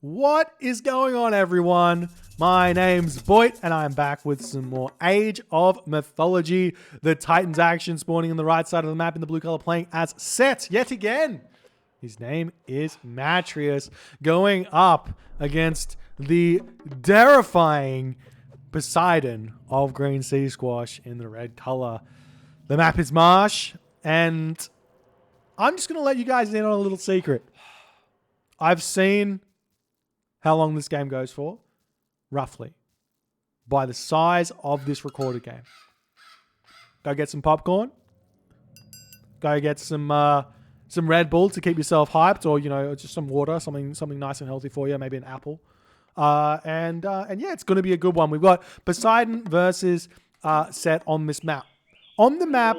What is going on, everyone? My name's Boit, and I'm back with some more Age of Mythology. The Titans action spawning on the right side of the map in the blue color, playing as Set yet again. His name is Matreiuss, going up against the terrifying Poseidon of Green Sea Squash in the red color. The map is Marsh, and I'm just going to let you guys in on a little secret. I've seen how long this game goes for, roughly, by the size of this recorded game. Go get some popcorn. Go get some Red Bull to keep yourself hyped, or just some water, something nice and healthy for you, maybe an apple. And yeah, it's going to be a good one. We've got Poseidon versus Set on this map. On the map.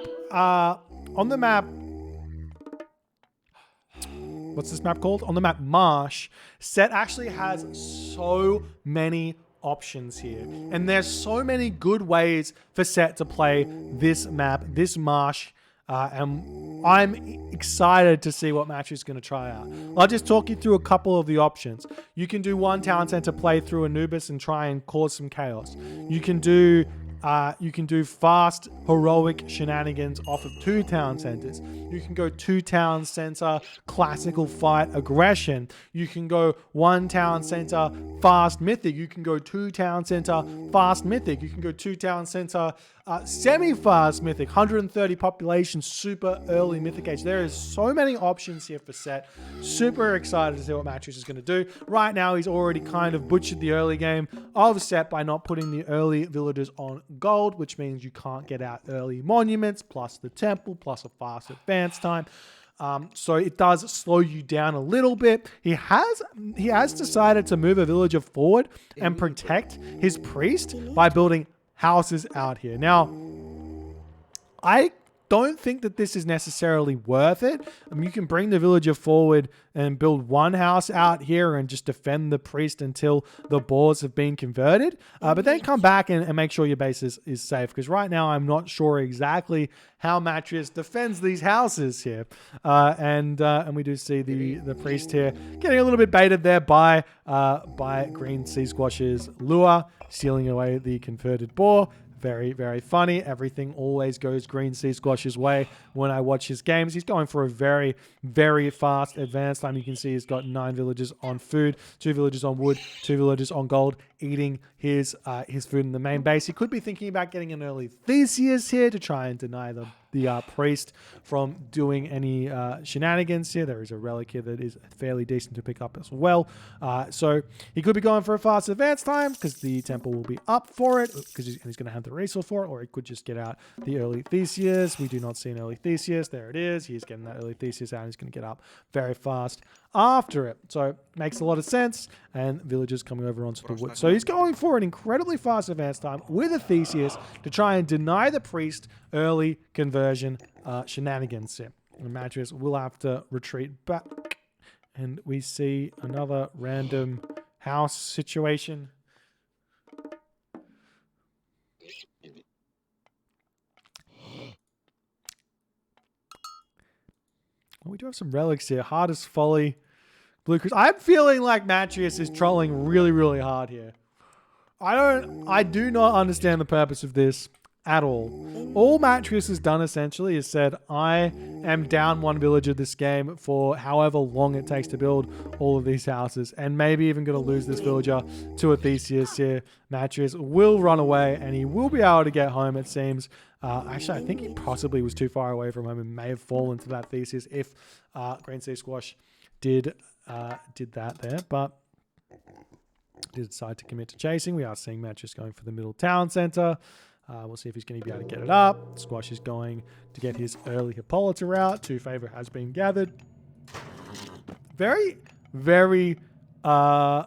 What's this map called? On the map Marsh, Set actually has so many options here. And there's so many good ways for Set to play this map, this Marsh. And I'm excited to see what Matreiuss is going to try out. I'll just talk you through a couple of the options. You can do one town center play through Anubis and try and cause some chaos. You can do fast, heroic shenanigans off of two town centers. You can go two town center, classical fight, aggression. You can go one town center, fast, mythic. You can go two town center, fast, mythic. You can go two town center, semi-fast, mythic. 130 population, super early mythic age. There is so many options here for Set. Super excited to see what Matreiuss is going to do. Right now, he's already kind of butchered the early game of Set by not putting the early villagers on gold, which means you can't get out early monuments, plus the temple, plus a fast advance time. So it does slow you down a little bit. He has decided to move a villager forward and protect his priest by building houses out here. Now, I don't think that this is necessarily worth it. I mean, you can bring the villager forward and build one house out here and just defend the priest until the boars have been converted. But then come back and make sure your base is safe. Because right now, I'm not sure exactly how Matreiuss defends these houses here. And we do see the priest here getting a little bit baited there by Green Sea Squash's lure, stealing away the converted boar. Very, very funny. Everything always goes Green Sea Squash's way when I watch his games. He's going for a very, very fast advance time. You can see he's got 9 villagers on food, 2 villagers on wood, 2 villagers on gold, eating his food in the main base. He could be thinking about getting an early Theseus here to try and deny the priest from doing any shenanigans here. There is a relic here that is fairly decent to pick up as well. So he could be going for a fast advance time because the temple will be up for it, because he's going to have the resource for it, or he could just get out the early Theseus. We do not see an early Theseus. There it is. He's getting that early Theseus out, and he's going to get up very fast after it. So makes a lot of sense, and villagers coming over onto the wood. So he's going for an incredibly fast advance time with a Theseus to try and deny the priest early conversion shenanigans here. And Matreiuss will have to retreat back, and we see another random house situation. Well, we do have some relics here. Hardest Folly, Blue Crystal. I'm feeling like Matreiuss is trolling really, really hard here. I do not understand the purpose of this at all. All Matreiuss has done essentially is said, I am down 1 villager this game for however long it takes to build all of these houses, and maybe even going to lose this villager to a Theseus here. Matreiuss will run away, and he will be able to get home, it seems. Actually, I think he possibly was too far away from home and may have fallen to that Theseus if Green Sea Squash did that there, but did decide to commit to chasing. We are seeing Matreiuss going for the middle town center. We'll see if he's going to be able to get it up. Squash is going to get his early Hippolyta out. 2 favor has been gathered. Very, very, I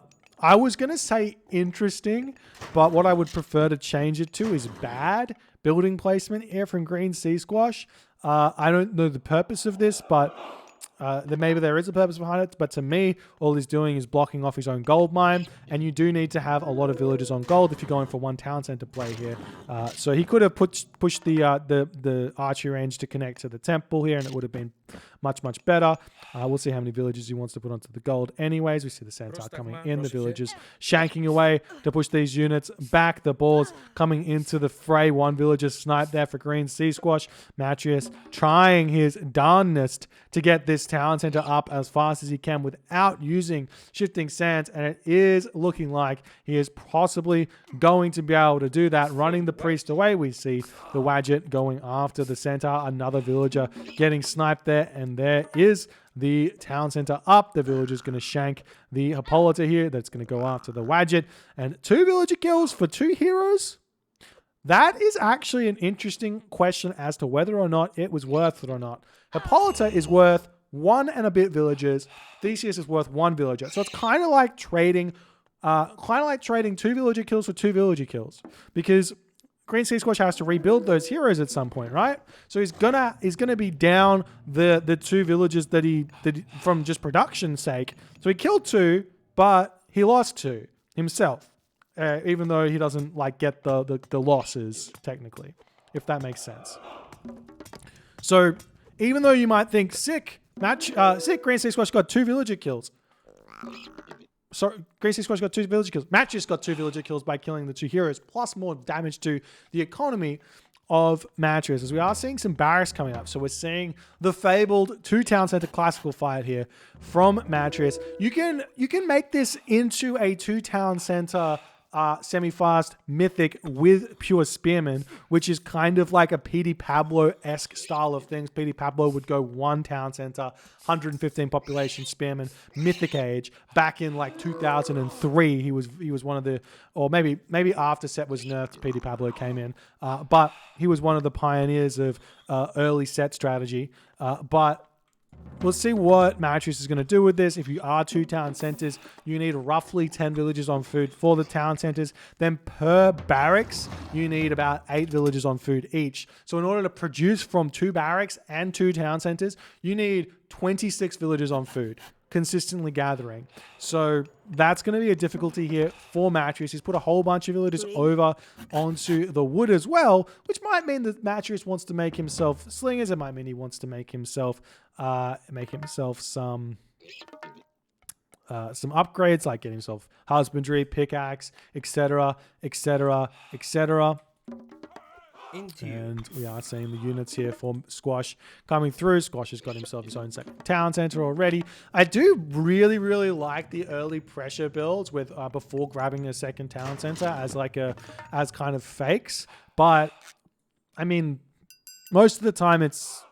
was going to say interesting, but what I would prefer to change it to is bad building placement here from Green Sea Squash. I don't know the purpose of this, but maybe there is a purpose behind it, but to me, all he's doing is blocking off his own gold mine, and you do need to have a lot of villagers on gold if you're going for one town center play here. So he could have pushed the archery range to connect to the temple here, and it would have been much better. We'll see how many villages he wants to put onto the gold anyways. We see the centaur coming in, the villagers shanking away to push these units back. The balls coming into the fray. One villager sniped there for Green Sea Squash. Matreiuss trying his darnest to get this town center up as fast as he can without using shifting sands, and it is looking like he is possibly going to be able to do that. Running the priest away, we see the Wadjet going after the centaur. Another villager getting sniped there, and there is the town center up. The villager's going to shank the Hippolyta here. That's going to go after the Wadjet. And 2 villager kills for 2 heroes? That is actually an interesting question as to whether or not it was worth it or not. Hippolyta is worth 1 and a bit villagers. Theseus is worth 1 villager. So it's kind of like trading 2 villager kills for 2 villager kills, because Green Sea Squash has to rebuild those heroes at some point, right? So he's gonna be down the 2 villagers that he from just production's sake. So he killed 2, but he lost 2 himself, even though he doesn't like get the losses technically, if that makes sense. So even though you might think sick Green Sea Squash got 2 villager kills. So Green Sea Squash got 2 villager kills. Matreiuss got 2 villager kills by killing the 2 heroes, plus more damage to the economy of Matreiuss, as we are seeing some barracks coming up. So we're seeing the fabled 2 town center classical fight here from Matreiuss. You can make this into a 2 town center semi-fast mythic with pure spearmen, which is kind of like a PD Pablo-esque style of things. PD Pablo would go 1 town center, 115 population spearmen, Mythic Age. Back in like 2003, he was one of the, or maybe after set was nerfed, PD Pablo came in, but he was one of the pioneers of early set strategy. But we'll see what Matreiuss is going to do with this. If you are 2 town centers, you need roughly 10 villages on food for the town centers. Then per barracks, you need about 8 villages on food each. So in order to produce from 2 barracks and 2 town centers, you need 26 villages on food, consistently gathering. So that's going to be a difficulty here for Matreiuss. He's put a whole bunch of villagers over onto the wood as well, which might mean that Matreiuss wants to make himself slingers. It might mean he wants to make himself some upgrades, like get himself husbandry, pickaxe, etc. And we are seeing the units here for Squash coming through. Squash has got himself his own second town center already. I do really like the early pressure builds with before grabbing a second town center as kind of fakes. But I mean, most of the time it's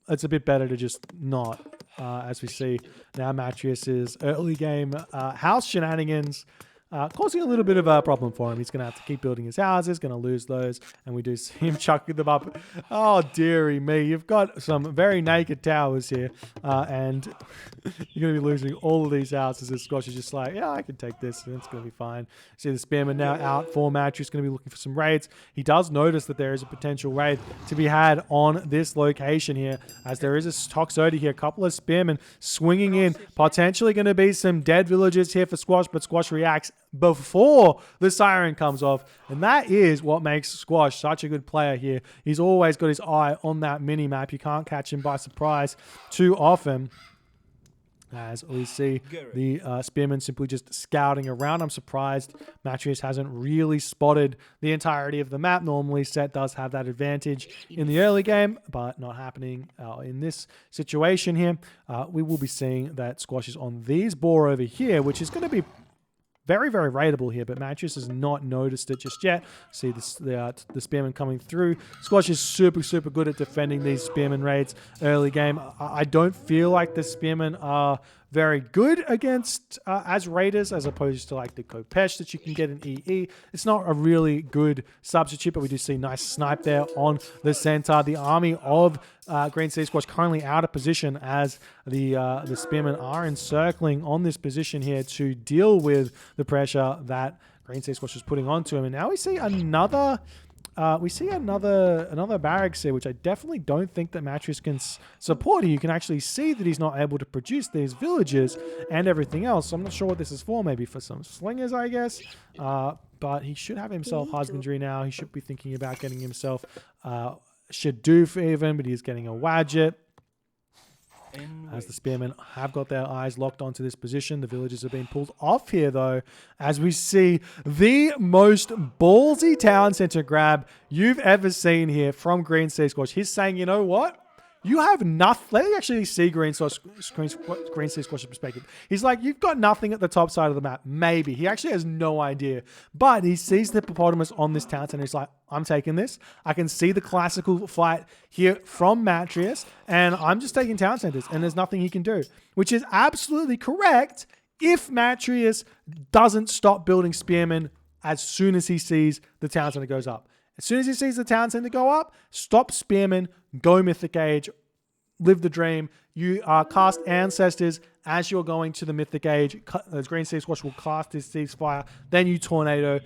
a bit better to just not. As we see now, Matreiuss's early game house shenanigans causing a little bit of a problem for him. He's going to have to keep building his houses, going to lose those, and we do see him chucking them up. Oh, dearie me. You've got some very naked towers here, and you're going to be losing all of these houses. As Squash is just like, yeah, I can take this, and it's going to be fine. See the Spearman now out for Matreiuss, going to be looking for some raids. He does notice that there is a potential raid to be had on this location here, as there is a Toxote here, a couple of Spearmen swinging in, potentially going to be some dead villagers here for Squash, but Squash reacts before the siren comes off, and that is what makes Squash such a good player here. He's always got his eye on that mini map. You can't catch him by surprise too often, as we see the Spearmen simply just scouting around. I'm surprised Matreiuss hasn't really spotted the entirety of the map. Normally Set does have that advantage in the early game, but not happening in this situation here. We will be seeing that Squash is on these boar over here, which is going to be very raidable here, but Matreiuss has not noticed it just yet. See the Spearmen coming through. Squash is super good at defending these Spearmen raids early game. I don't feel like the Spearmen are very good against as raiders, as opposed to like the Kopesh that you can get in EE. It's not a really good substitute, but we do see nice snipe there on the center. The army of Green Sea Squash currently out of position, as the Spearmen are encircling on this position here to deal with the pressure that Green Sea Squash is putting onto him. And now we see another barracks here, which I definitely don't think that Matreiuss can support here. You can actually see that he's not able to produce these villages and everything else. So I'm not sure what this is for. Maybe for some slingers, I guess. But he should have himself husbandry now. He should be thinking about getting himself Shadoof even, but he's getting a Wadjet. as the spearmen have got their eyes locked onto this position. The villagers have been pulled off here, though, as we see the most ballsy town center grab you've ever seen here from Green Sea Squash. He's saying, you know what? You have nothing. Let me actually see Green Sea Squash's perspective. He's like, you've got nothing at the top side of the map. Maybe. He actually has no idea. But he sees the hippopotamus on this town center. He's like, I'm taking this. I can see the classical fight here from Matreiuss, and I'm just taking town centers, and there's nothing he can do. Which is absolutely correct if Matreiuss doesn't stop building spearmen as soon as he sees the town center goes up. As soon as he sees the town center go up, stop spearmen, go Mythic Age, live the dream. You cast Ancestors as you're going to the Mythic Age. Green Sea Squash will cast his Ceasefire. Then you Tornado,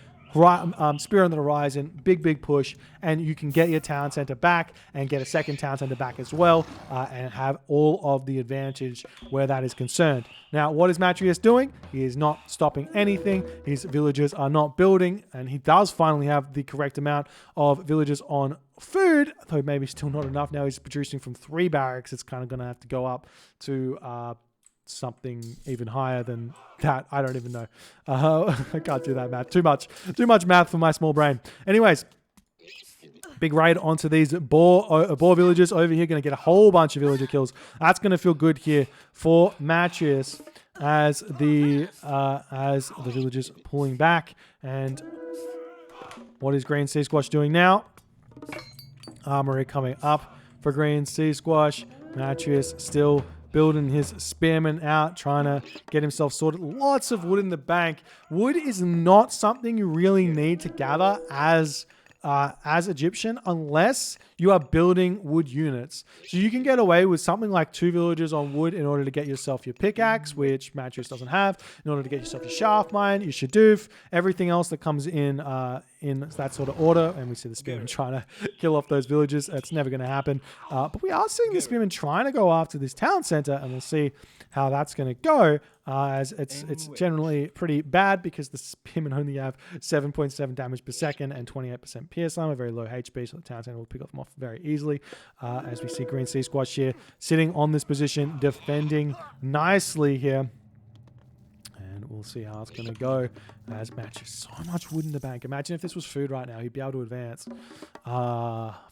Spear on the Horizon, big push, and you can get your town center back and get a second town center back as well, and have all of the advantage where that is concerned. Now, what is Matreiuss doing? He is not stopping anything. His villagers are not building, and he does finally have the correct amount of villagers on food, though maybe still not enough. Now he's producing from 3 barracks. It's kind of going to have to go up to something even higher than that. I don't even know. I can't do that math. Too much math for my small brain. Anyways, big raid onto these boar villagers over here. Going to get a whole bunch of villager kills. That's going to feel good here for Matreiuss as the villagers pulling back. And what is Green Sea Squash doing now? Armory coming up for Green Sea Squash. Matreiuss still building his spearmen out, trying to get himself sorted. Lots of wood in the bank. Wood is not something you really need to gather as Egyptian unless you are building wood units. So you can get away with something like 2 villagers on wood in order to get yourself your pickaxe, which Matreiuss doesn't have, in order to get yourself your shaft mine, your shadoof, everything else that comes in that sort of order. And we see the spearmen trying to kill off those villagers. It's never going to happen. But we are seeing the spearmen trying to go after this town center, and we'll see how that's going to go. As it's generally pretty bad because the spearmen only have 7.7 damage per second and 28% pierce armor, very low HP, so the town center will pick them off very easily. As we see Green Sea Squash here sitting on this position, defending nicely here. And we'll see how it's going to go as Matreiuss. So much wood in the bank. Imagine if this was food right now. He'd be able to advance.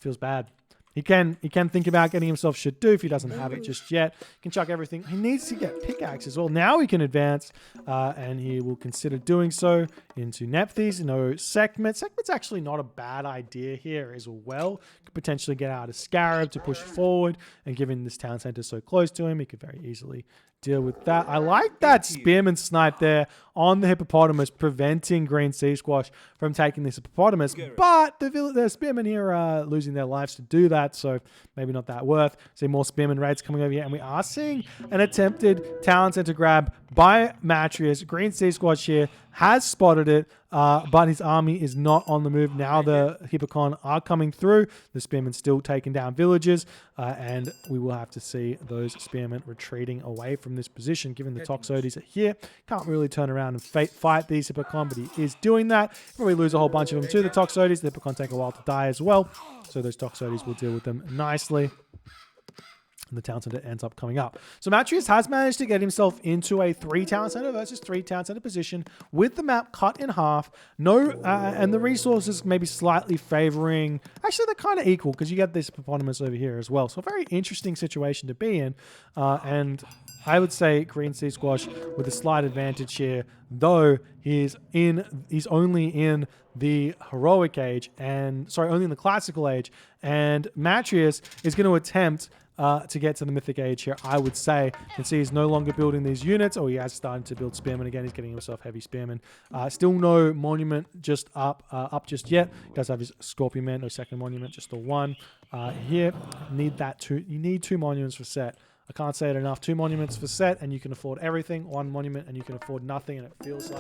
Feels bad. He can think about getting himself Shadoof. He doesn't have it just yet. He can chuck everything. He needs to get pickaxe as well. Now he can advance, and he will consider doing so into Nephthys. No Sekhmet. Sekhmet's actually not a bad idea here as well. Could potentially get out a Scarab to push forward, and given this town center so close to him, he could very easily deal with that. I like that spearman snipe there on the hippopotamus, preventing Green Sea Squash from taking this hippopotamus. But the spearmen here are losing their lives to do that, so maybe not that worth. See more spearman raids coming over here, and we are seeing an attempted town center grab by Matreiuss. Green Sea Squash here has spotted it, but his army is not on the move. Now the Hippocon are coming through. The spearmen still taking down villages, and we will have to see those spearmen retreating away from this position, given the Toxotes are here. Can't really turn around and fight these Hippocon, but he is doing that. Probably lose a whole bunch of them to the Toxotes. The Hippocon take a while to die as well, so those Toxotes will deal with them nicely. And the town center ends up coming up. So Matreiuss has managed to get himself into a 3 town center versus 3 town center position with the map cut in half. And the resources maybe slightly favoring. Actually, they're kind of equal because you get this hippopotamus over here as well. So a very interesting situation to be in. And I would say Green Sea Squash with a slight advantage here, though he's only in the heroic age only in the classical age, and Matreiuss is going to attempt to get to the Mythic Age here, I would say. You can see he's no longer building these units. He has started to build spearmen again. He's getting himself heavy spearmen. Still no monument just up just yet. He does have his Scorpion Man, no second monument, just the 1. Here, you need 2 monuments for set. I can't say it enough. 2 monuments for set, and you can afford everything. 1 monument, and you can afford nothing. And it feels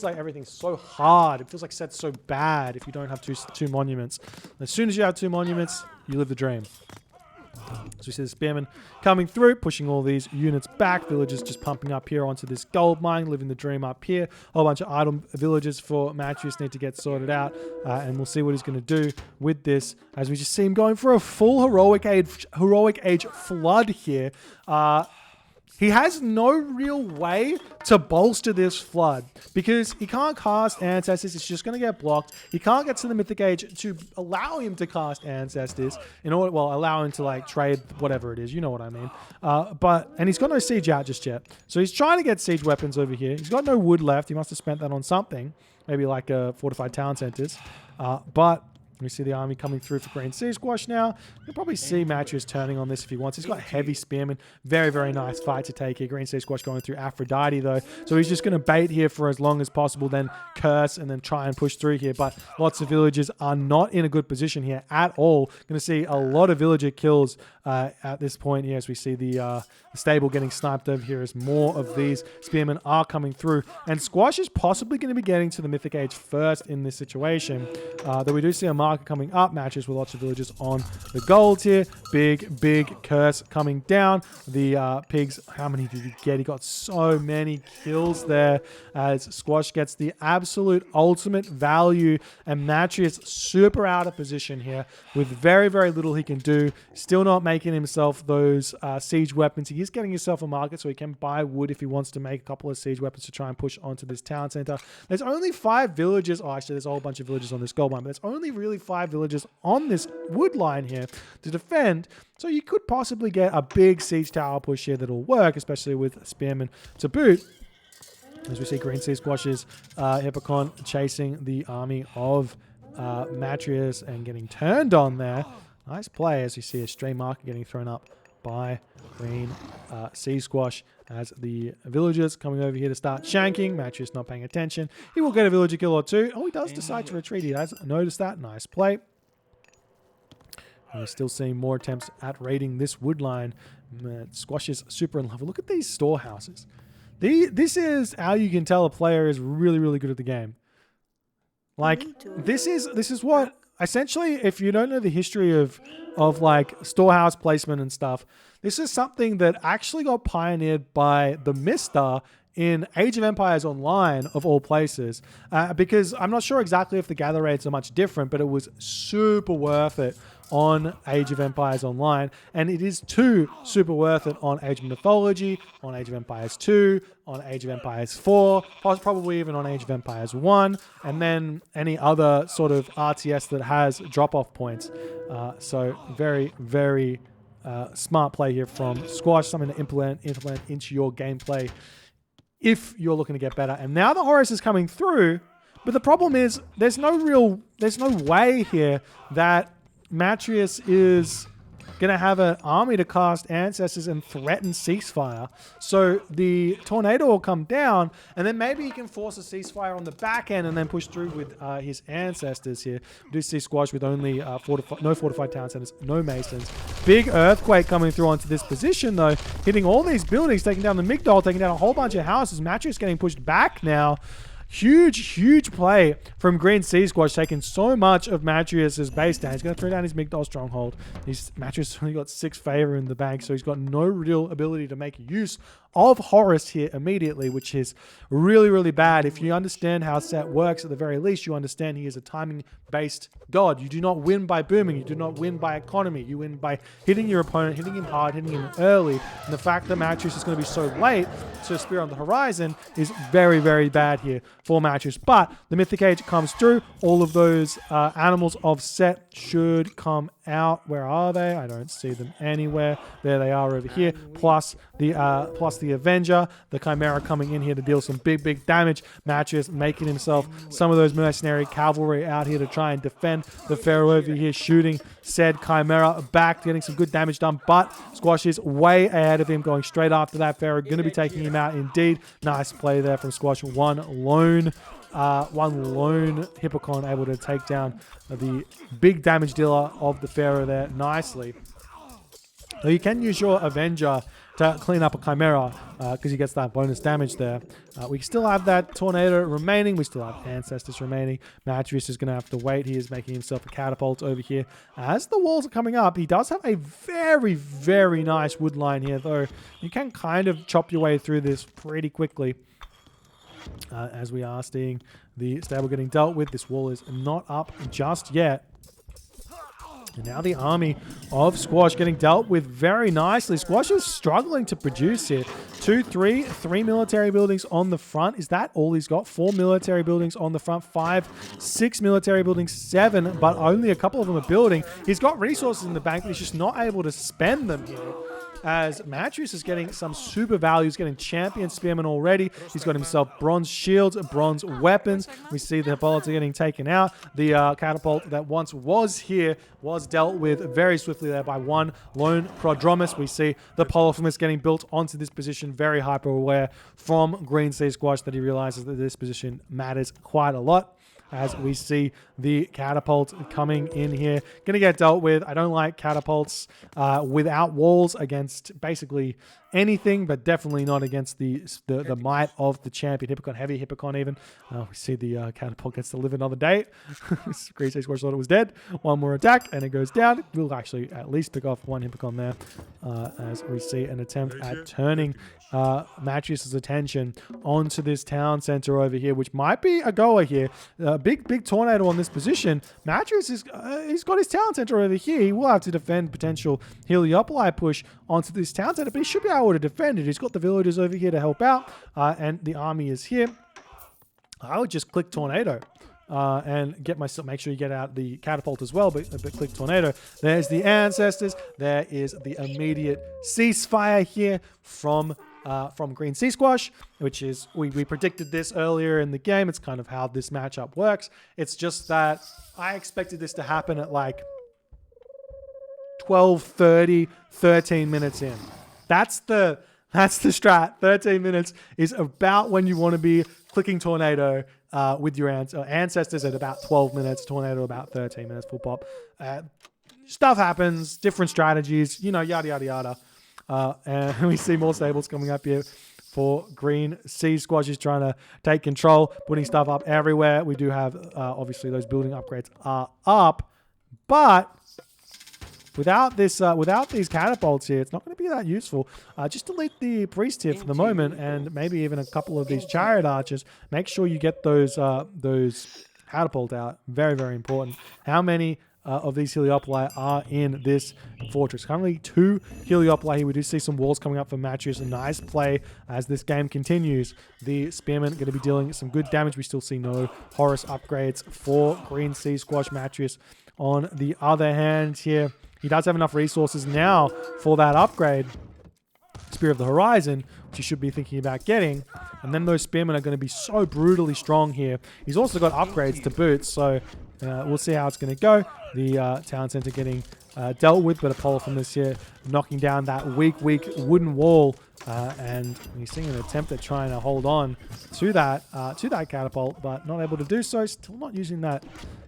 like everything's so hard. It feels like set's so bad if you don't have two monuments. As soon as you have 2 monuments, you live the dream. So we see the spearmen coming through, pushing all these units back. Villagers just pumping up here onto this gold mine, living the dream up here. A whole bunch of idle villages for Matreiuss need to get sorted out. And we'll see what he's going to do with this as we just see him going for a full heroic age flood here. He has no real way to bolster this flood because he can't cast Ancestors. It's just going to get blocked. He can't get to the Mythic Age to allow him to cast Ancestors in order, well, allow him to like trade whatever it is. You know what I mean. And he's got no siege out just yet. So he's trying to get siege weapons over here. He's got no wood left. He must have spent that on something, maybe like fortified town centers. But we see the army coming through for Green Sea Squash now. You'll probably see Matreiuss turning on this if he wants. He's got heavy spearmen. Very, very nice fight to take here. Green Sea Squash going through Aphrodite, though. So he's just going to bait here for as long as possible, then curse and then try and push through here. But lots of villagers are not in a good position here at all. Going to see a lot of villager kills at this point here as we see the stable getting sniped over here as more of these spearmen are coming through. And Squash is possibly going to be getting to the Mythic Age first in this situation. Though we do see a marker coming up. Matreiuss with lots of villagers on the gold here. Big curse coming down. The pigs, how many did he get? He got so many kills there as Squash gets the absolute ultimate value. And Matreiuss super out of position here with very, very little he can do. Still not making himself those siege weapons. He is getting himself a market so he can buy wood if he wants to make a couple of siege weapons to try and push onto this town center. There's only 5 villagers. Oh, actually, there's a whole bunch of villagers on this gold mine, but there's only really 5 villagers on this wood line here to defend. So you could possibly get a big siege tower push here that'll work, especially with spearmen to boot. As we see Green Sea Squash's Hippocon chasing the army of Matreiuss and getting turned on there. Nice play as you see a stray marker getting thrown up by Green Sea Squash as the villagers coming over here to start shanking. Matreiuss not paying attention. He will get a villager kill or two. Oh, he does decide to retreat. He has noticed that. Nice play. And we're still seeing more attempts at raiding this wood line. Squash is super in love. Look at these storehouses. This is how you can tell a player is really, really good at the game. Like, this is what... Essentially, if you don't know the history of like storehouse placement and stuff, this is something that actually got pioneered by the Mister in Age of Empires Online, of all places, because I'm not sure exactly if the gather raids are much different, but it was super worth it on Age of Empires Online, and it is too super worth it on Age of Mythology, on Age of Empires 2, on Age of Empires 4, probably even on Age of Empires 1, and then any other sort of RTS that has drop-off points. So very, very smart play here from Squash, something to implement into your gameplay if you're looking to get better. And now the Horus is coming through, but the problem is there's no way here that Matreiuss is going to have an army to cast Ancestors and threaten ceasefire. So the tornado will come down, and then maybe he can force a ceasefire on the back end and then push through with his Ancestors here. We do see Squash with only no fortified town centers, no masons. Big earthquake coming through onto this position, though, hitting all these buildings, taking down the Migdol, taking down a whole bunch of houses. Matreiuss getting pushed back now. Huge play from Green Sea Squash, taking so much of Matreiuss' base down. He's going to throw down his Migdol stronghold. Matreiuss only got 6 favor in the bank, so he's got no real ability to make use of Horus here immediately, which is really, really bad. If you understand how set works, at the very least, you understand he is a timing-based god. You do not win by booming. You do not win by economy. You win by hitting your opponent, hitting him hard, hitting him early. And the fact that Matreiuss is going to be so late to Spear on the Horizon is very, very bad here for Matreiuss. But the Mythic Age comes through. All of those animals of set should come out. Where are they? I don't see them anywhere. There they are over here. Plus the Avenger, the Chimera coming in here to deal some big damage. Matreiuss making himself some of those mercenary cavalry out here to try and defend the Pharaoh over here, shooting said Chimera back, getting some good damage done. But Squash is way ahead of him, going straight after that Pharaoh, going to be taking him out indeed. Nice play there from Squash. One lone Hippocon able to take down the big damage dealer of the Pharaoh there nicely. Now you can use your Avenger to clean up a Chimera because he gets that bonus damage there. We still have that Tornado remaining. We still have Ancestors remaining. Matreiuss is going to have to wait. He is making himself a catapult over here. As the walls are coming up, he does have a very, very nice wood line here, though. You can kind of chop your way through this pretty quickly. As we are seeing the stable getting dealt with. This wall is not up just yet. And now the army of Squash getting dealt with very nicely. Squash is struggling to produce here. 3 military buildings on the front. Is that all he's got? 4 military buildings on the front. 6 military buildings. 7, but only a couple of them are building. He's got resources in the bank, but he's just not able to spend them here. As Matreiuss is getting some super value. He's getting champion spearmen already. He's got himself bronze shields, bronze weapons. We see the Hippolyta getting taken out. The catapult that once was here was dealt with very swiftly there by one lone Prodromus. We see the Polyphemus getting built onto this position. Very hyper aware from Green Sea Squash that he realizes that this position matters quite a lot. As we see the catapult coming in here. Going to get dealt with. I don't like catapults without walls against basically anything, but definitely not against the might of the champion Hippocon, heavy Hippocon even. We see the catapult gets to live another day. Green Sea Squash thought it was dead. One more attack and it goes down. We'll actually at least pick off one Hippocon there as we see an attempt at turning Matreiuss's attention onto this town center over here, which might be a goer here. Big tornado on this position. Matreiuss is he's got his town center over here. He will have to defend potential Heliopoli push onto this town center, but he should be able to defend it. He's got the villagers over here to help out, and the army is here. I would just click tornado. And get myself, make sure you get out the catapult as well, but click tornado. There's the ancestors. There is the immediate ceasefire here from Green Sea Squash, which is, we predicted this earlier in the game. It's kind of how this matchup works. It's just that I expected this to happen at like 12:30, 13 minutes in. That's the strat. 13 minutes is about when you want to be clicking tornado with your ancestors at about 12 minutes, tornado about 13 minutes, full pop. Stuff happens, different strategies, you know, yada, yada, yada. And we see more stables coming up here for Green Sea Squash. Is trying to take control, putting stuff up everywhere. We do have, obviously, those building upgrades are up, but without this, without these catapults here, it's not going to be that useful. Just delete the priest here for the moment, and maybe even a couple of these chariot archers. Make sure you get those catapult out. Very, very important. How many of these Heliopoli are in this fortress? Currently 2 Heliopoli here. We do see some walls coming up for Matreiuss. A nice play as this game continues. The spearmen going to be dealing some good damage. We still see no Horus upgrades for Green Sea Squash. Matreiuss on the other hand here, he does have enough resources now for that upgrade. Spear of the Horizon, which you should be thinking about getting. And then those spearmen are going to be so brutally strong here. He's also got upgrades to boot, so we'll see how it's going to go. The town center getting dealt with, but Apollo from this here knocking down that weak wooden wall. And we're seeing an attempt at trying to hold on to that catapult, but not able to do so. Still not using that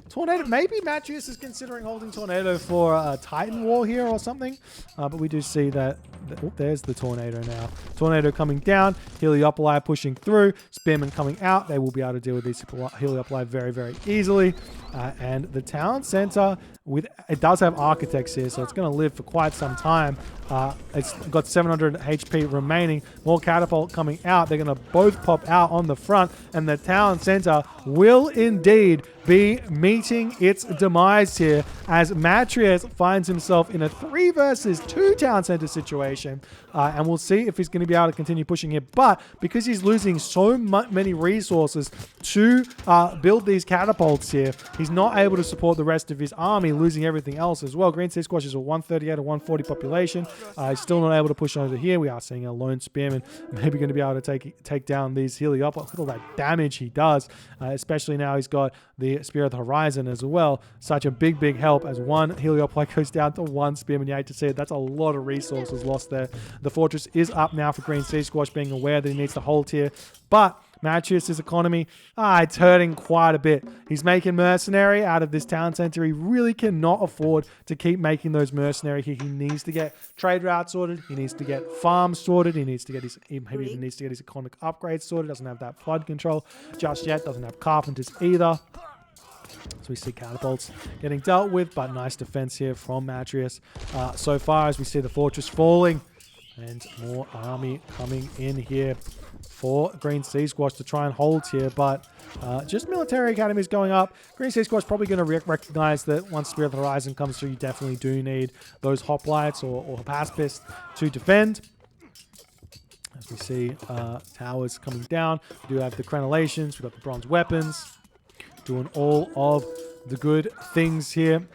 tornado. Maybe Matreiuss is considering holding tornado for a Titan War here or something. But we do see that. Oh, there's the tornado now. Tornado coming down. Heliopoli pushing through. Spearmen coming out. They will be able to deal with these Heliopoli very, very easily. And the town center, it does have architects here, so it's going to live for quite some time. It's got 700 HP remaining. More catapult coming out. They're going to both pop out on the front, and the town center will indeed be meeting its demise here as Matreiuss finds himself in a 3 versus 2 town center situation. And we'll see if he's going to be able to continue pushing it. But because he's losing so many resources to build these catapults here, he's not able to support the rest of his army, losing everything else as well. Green Sea Squash is a 138 or 140 population. He's still not able to push over here. We are seeing a lone spearman maybe going to be able to take down these Heliopoli. Look at all that damage he does, especially now he's got the Spear of the Horizon as well. Such a big help as one Heliopoli goes down to 1 spearman. You hate to see it. That's a lot of resources lost there. The fortress is up now for Green Sea Squash, being aware that he needs to hold here. But Matreiuss' economy, it's hurting quite a bit. He's making mercenary out of this town center. He really cannot afford to keep making those mercenary here. He needs to get trade routes sorted. He needs to get farms sorted. He needs to get maybe even needs to get his economic upgrades sorted. Doesn't have that flood control just yet. Doesn't have carpenters either. So we see catapults getting dealt with, but nice defense here from Matreiuss. So far as we see the fortress falling and more army coming in here for Green Sea Squash to try and hold here, but just military academies going up. Green Sea Squash probably going to recognize that once Spirit of the Horizon comes through, you definitely do need those hoplites or pacifists to defend. As we see towers coming down, we do have the crenellations, we've got the bronze weapons, doing all of the good things here.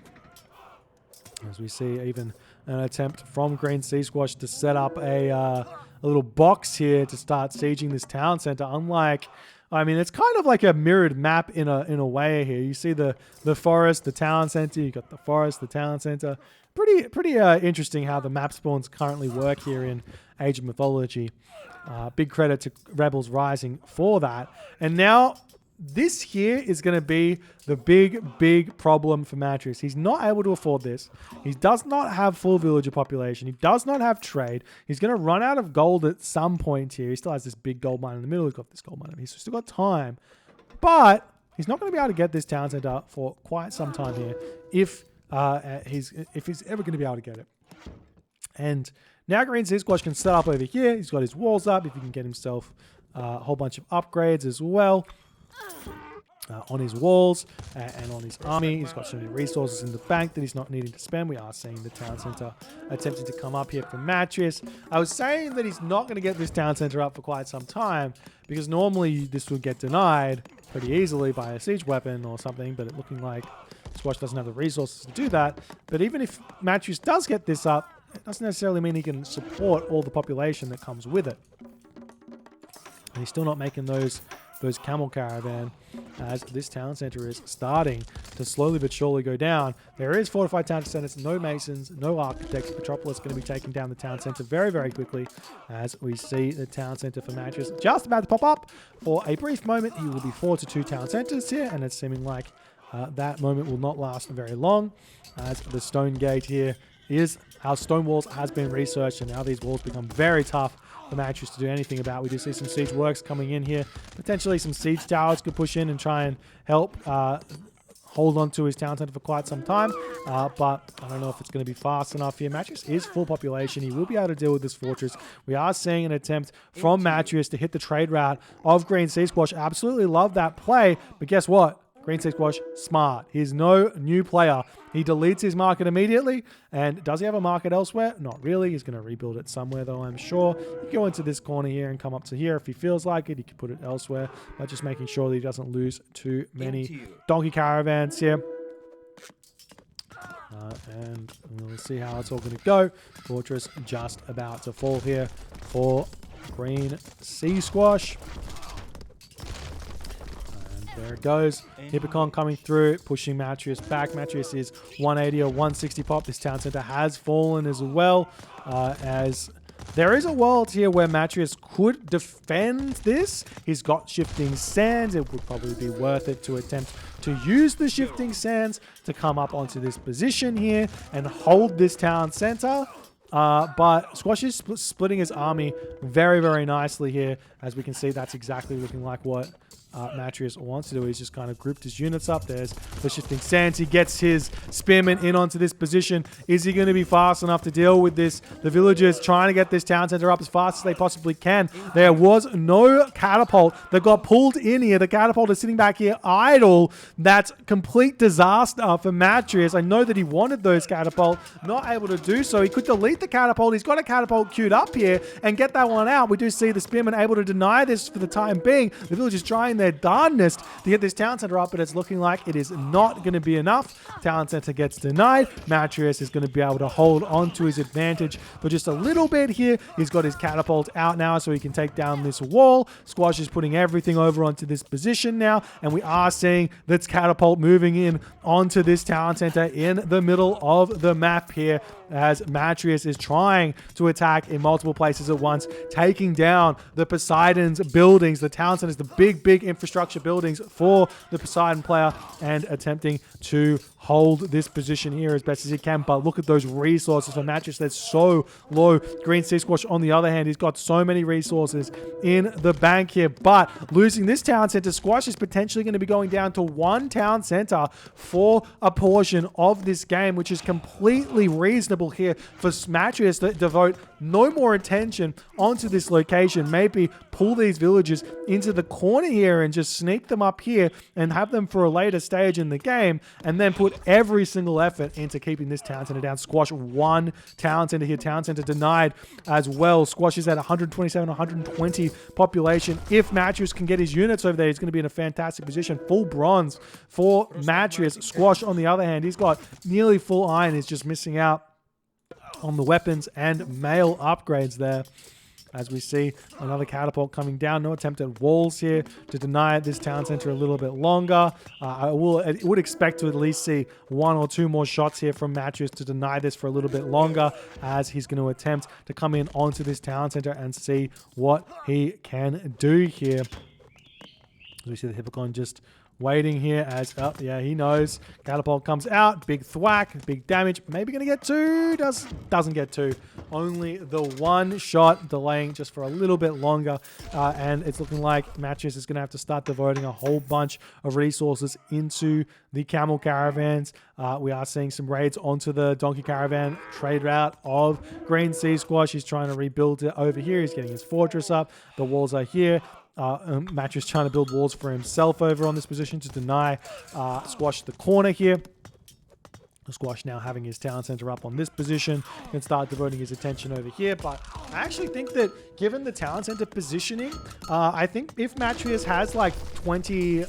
As we see even an attempt from Green Sea Squash to set up a little box here to start sieging this town center. Unlike, I mean, it's kind of like a mirrored map in a way here. You see the forest, the town center. You got the forest, the town center. Pretty interesting how the map spawns currently work here in Age of Mythology. Big credit to Rebels Rising for that. And now this here is going to be the big problem for Matreiuss. He's not able to afford this. He does not have full villager population. He does not have trade. He's going to run out of gold at some point here. He still has this big gold mine in the middle. He's got this gold mine. He's still got time. But he's not going to be able to get this town center for quite some time here if he's ever going to be able to get it. And now Green Sea Squash can set up over here. He's got his walls up. If he can get himself a whole bunch of upgrades as well. On his walls and on his army. He's got so many resources in the bank that he's not needing to spend. We are seeing the town center attempting to come up here from Matreiuss. I was saying that he's not going to get this town center up for quite some time because normally this would get denied pretty easily by a siege weapon or something, but it's looking like Squash doesn't have the resources to do that. But even if Matreiuss does get this up, it doesn't necessarily mean he can support all the population that comes with it. And he's still not making those camel caravan as this town center is starting to slowly but surely go down. There is fortified town centers, no masons, no architects. Metropolis going to be taking down the town center very, very quickly as we see the town center for Matreiuss just about to pop up. For a brief moment, he will be 4-2 town centers here, and it's seeming like that moment will not last very long as the stone gate here is how stone walls has been researched, and now these walls become very tough for Matreiuss to do anything about. We do see some siege works coming in here. Potentially some siege towers could push in and try and help hold on to his town center for quite some time. But I don't know if it's going to be fast enough here. Matreiuss is full population. He will be able to deal with this fortress. We are seeing an attempt from Matreiuss to hit the trade route of Green Sea Squash. Absolutely love that play. But guess what? Green Sea Squash, smart. He's no new player. He deletes his market immediately. And does he have a market elsewhere? Not really. He's going to rebuild it somewhere, though, I'm sure. You go into this corner here and come up to here. If he feels like it, he can put it elsewhere. But just making sure that he doesn't lose too many donkey caravans here. And we'll see how it's all going to go. Fortress just about to fall here for Green Sea Squash. There it goes. Hippocon coming through, pushing Matreiuss back. Matreiuss is 180 or 160 pop. This town center has fallen as well. As there is a world here where Matreiuss could defend this. He's got shifting sands. It would probably be worth it to attempt to use the shifting sands to come up onto this position here and hold this town center. But Squash is splitting his army very, very nicely here. As we can see, that's exactly looking like what Matreiuss wants to do. He's just kind of grouped his units up. There's the shifting sands. He gets his spearmen in onto this position. Is he going to be fast enough to deal with this? The villagers trying to get this town center up as fast as they possibly can. There was no catapult that got pulled in here. The catapult is sitting back here idle. That's complete disaster for Matreiuss. I know that he wanted those catapult, not able to do so. He could delete the catapult. He's got a catapult queued up here and get that one out. We do see the spearmen able to deny this for the time being. The villagers trying their their darndest to get this town center up, but it's looking like it is not going to be enough. Town center gets denied. Matreiuss is going to be able to hold on to his advantage for just a little bit here. He's got his catapult out now so he can take down this wall. Squash is putting everything over onto this position now, and we are seeing this catapult moving in onto this town center in the middle of the map here, as Matreiuss is trying to attack in multiple places at once, taking down the Poseidon's buildings, the town centers, the big infrastructure buildings for the Poseidon player, and attempting to hold this position here as best as he can. But look at those resources for Matreiuss. They're so low. Green Sea Squash, on the other hand, he's got so many resources in the bank here. But losing this town center, Squash is potentially going to be going down to one town center for a portion of this game, which is completely reasonable here for Matreiuss to devote no more attention onto this location. Maybe pull these villagers into the corner here and just sneak them up here and have them for a later stage in the game, and then put every single effort into keeping this town center down. Squash one town center here. Town center denied as well. Squash is at 127, 120 population. If Matreiuss can get his units over there, he's going to be in a fantastic position. Full bronze for Matreiuss. Squash, on the other hand, he's got nearly full iron. He's just missing out on the weapons and mail upgrades there. As we see another catapult coming down. No attempt at walls here to deny this town center a little bit longer. I would expect to at least see one or two more shots here from Matreiuss to deny this for a little bit longer, as he's going to attempt to come in onto this town center and see what he can do here. As we see the Hippocon just waiting here as, oh, yeah, he knows. Catapult comes out, big thwack, big damage. Maybe going to get two, doesn't get two. Only the one shot, delaying just for a little bit longer. And it's looking like Matreiuss is going to have to start devoting a whole bunch of resources into the camel caravans. We are seeing some raids onto the donkey caravan trade route of Green Sea Squash. He's trying to rebuild it over here. He's getting his fortress up. The walls are here. Matreiuss trying to build walls for himself over on this position to deny Squash the corner here. Squash now having his town center up on this position, can start devoting his attention over here. But I actually think that given the town center positioning, I think if Matreiuss has like 20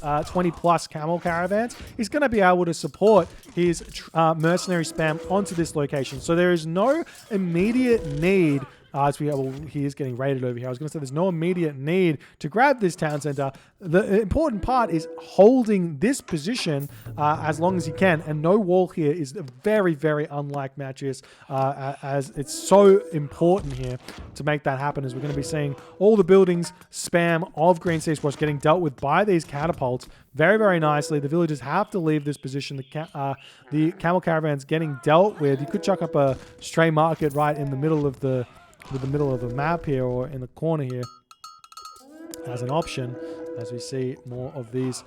plus camel caravans, he's going to be able to support his mercenary spam onto this location. So there is no immediate need. He is getting raided over here. I was going to say there's no immediate need to grab this town center. The important part is holding this position as long as you can. And no wall here is very, very unlike Matreiuss, as it's so important here to make that happen, as we're going to be seeing all the buildings spam of Green Sea Squash getting dealt with by these catapults very, very nicely. The villagers have to leave this position. The camel caravan's getting dealt with. You could chuck up a stray market right in the middle of the map here, or in the corner here as an option, as we see more of these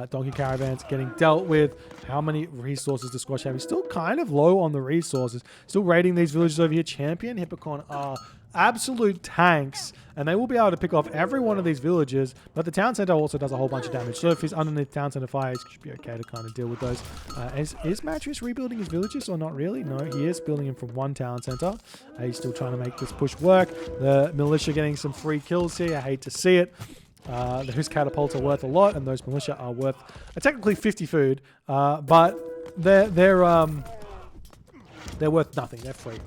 donkey caravans getting dealt with. How many resources does Squash have? He's still kind of low on the resources. Still raiding these villages over here. Champion Hippocon are absolute tanks, and they will be able to pick off every one of these villages, but the town center also does a whole bunch of damage. So if he's underneath town center fire, he should be okay to kind of deal with those. Is Matreiuss rebuilding his villages or not really? No, he is building them from one town center. He's still trying to make this push work. The militia getting some free kills here. I hate to see it. Those catapults are worth a lot, and those militia are worth technically 50 food, but they're worth nothing. They're free.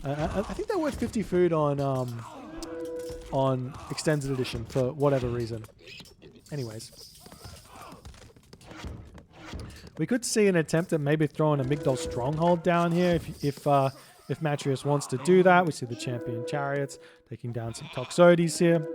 I think they're worth 50 food on extended edition for whatever reason. Anyways, we could see an attempt at maybe throwing a Migdol stronghold down here if Matreiuss wants to do that. We see the champion chariots taking down some Toxotes here.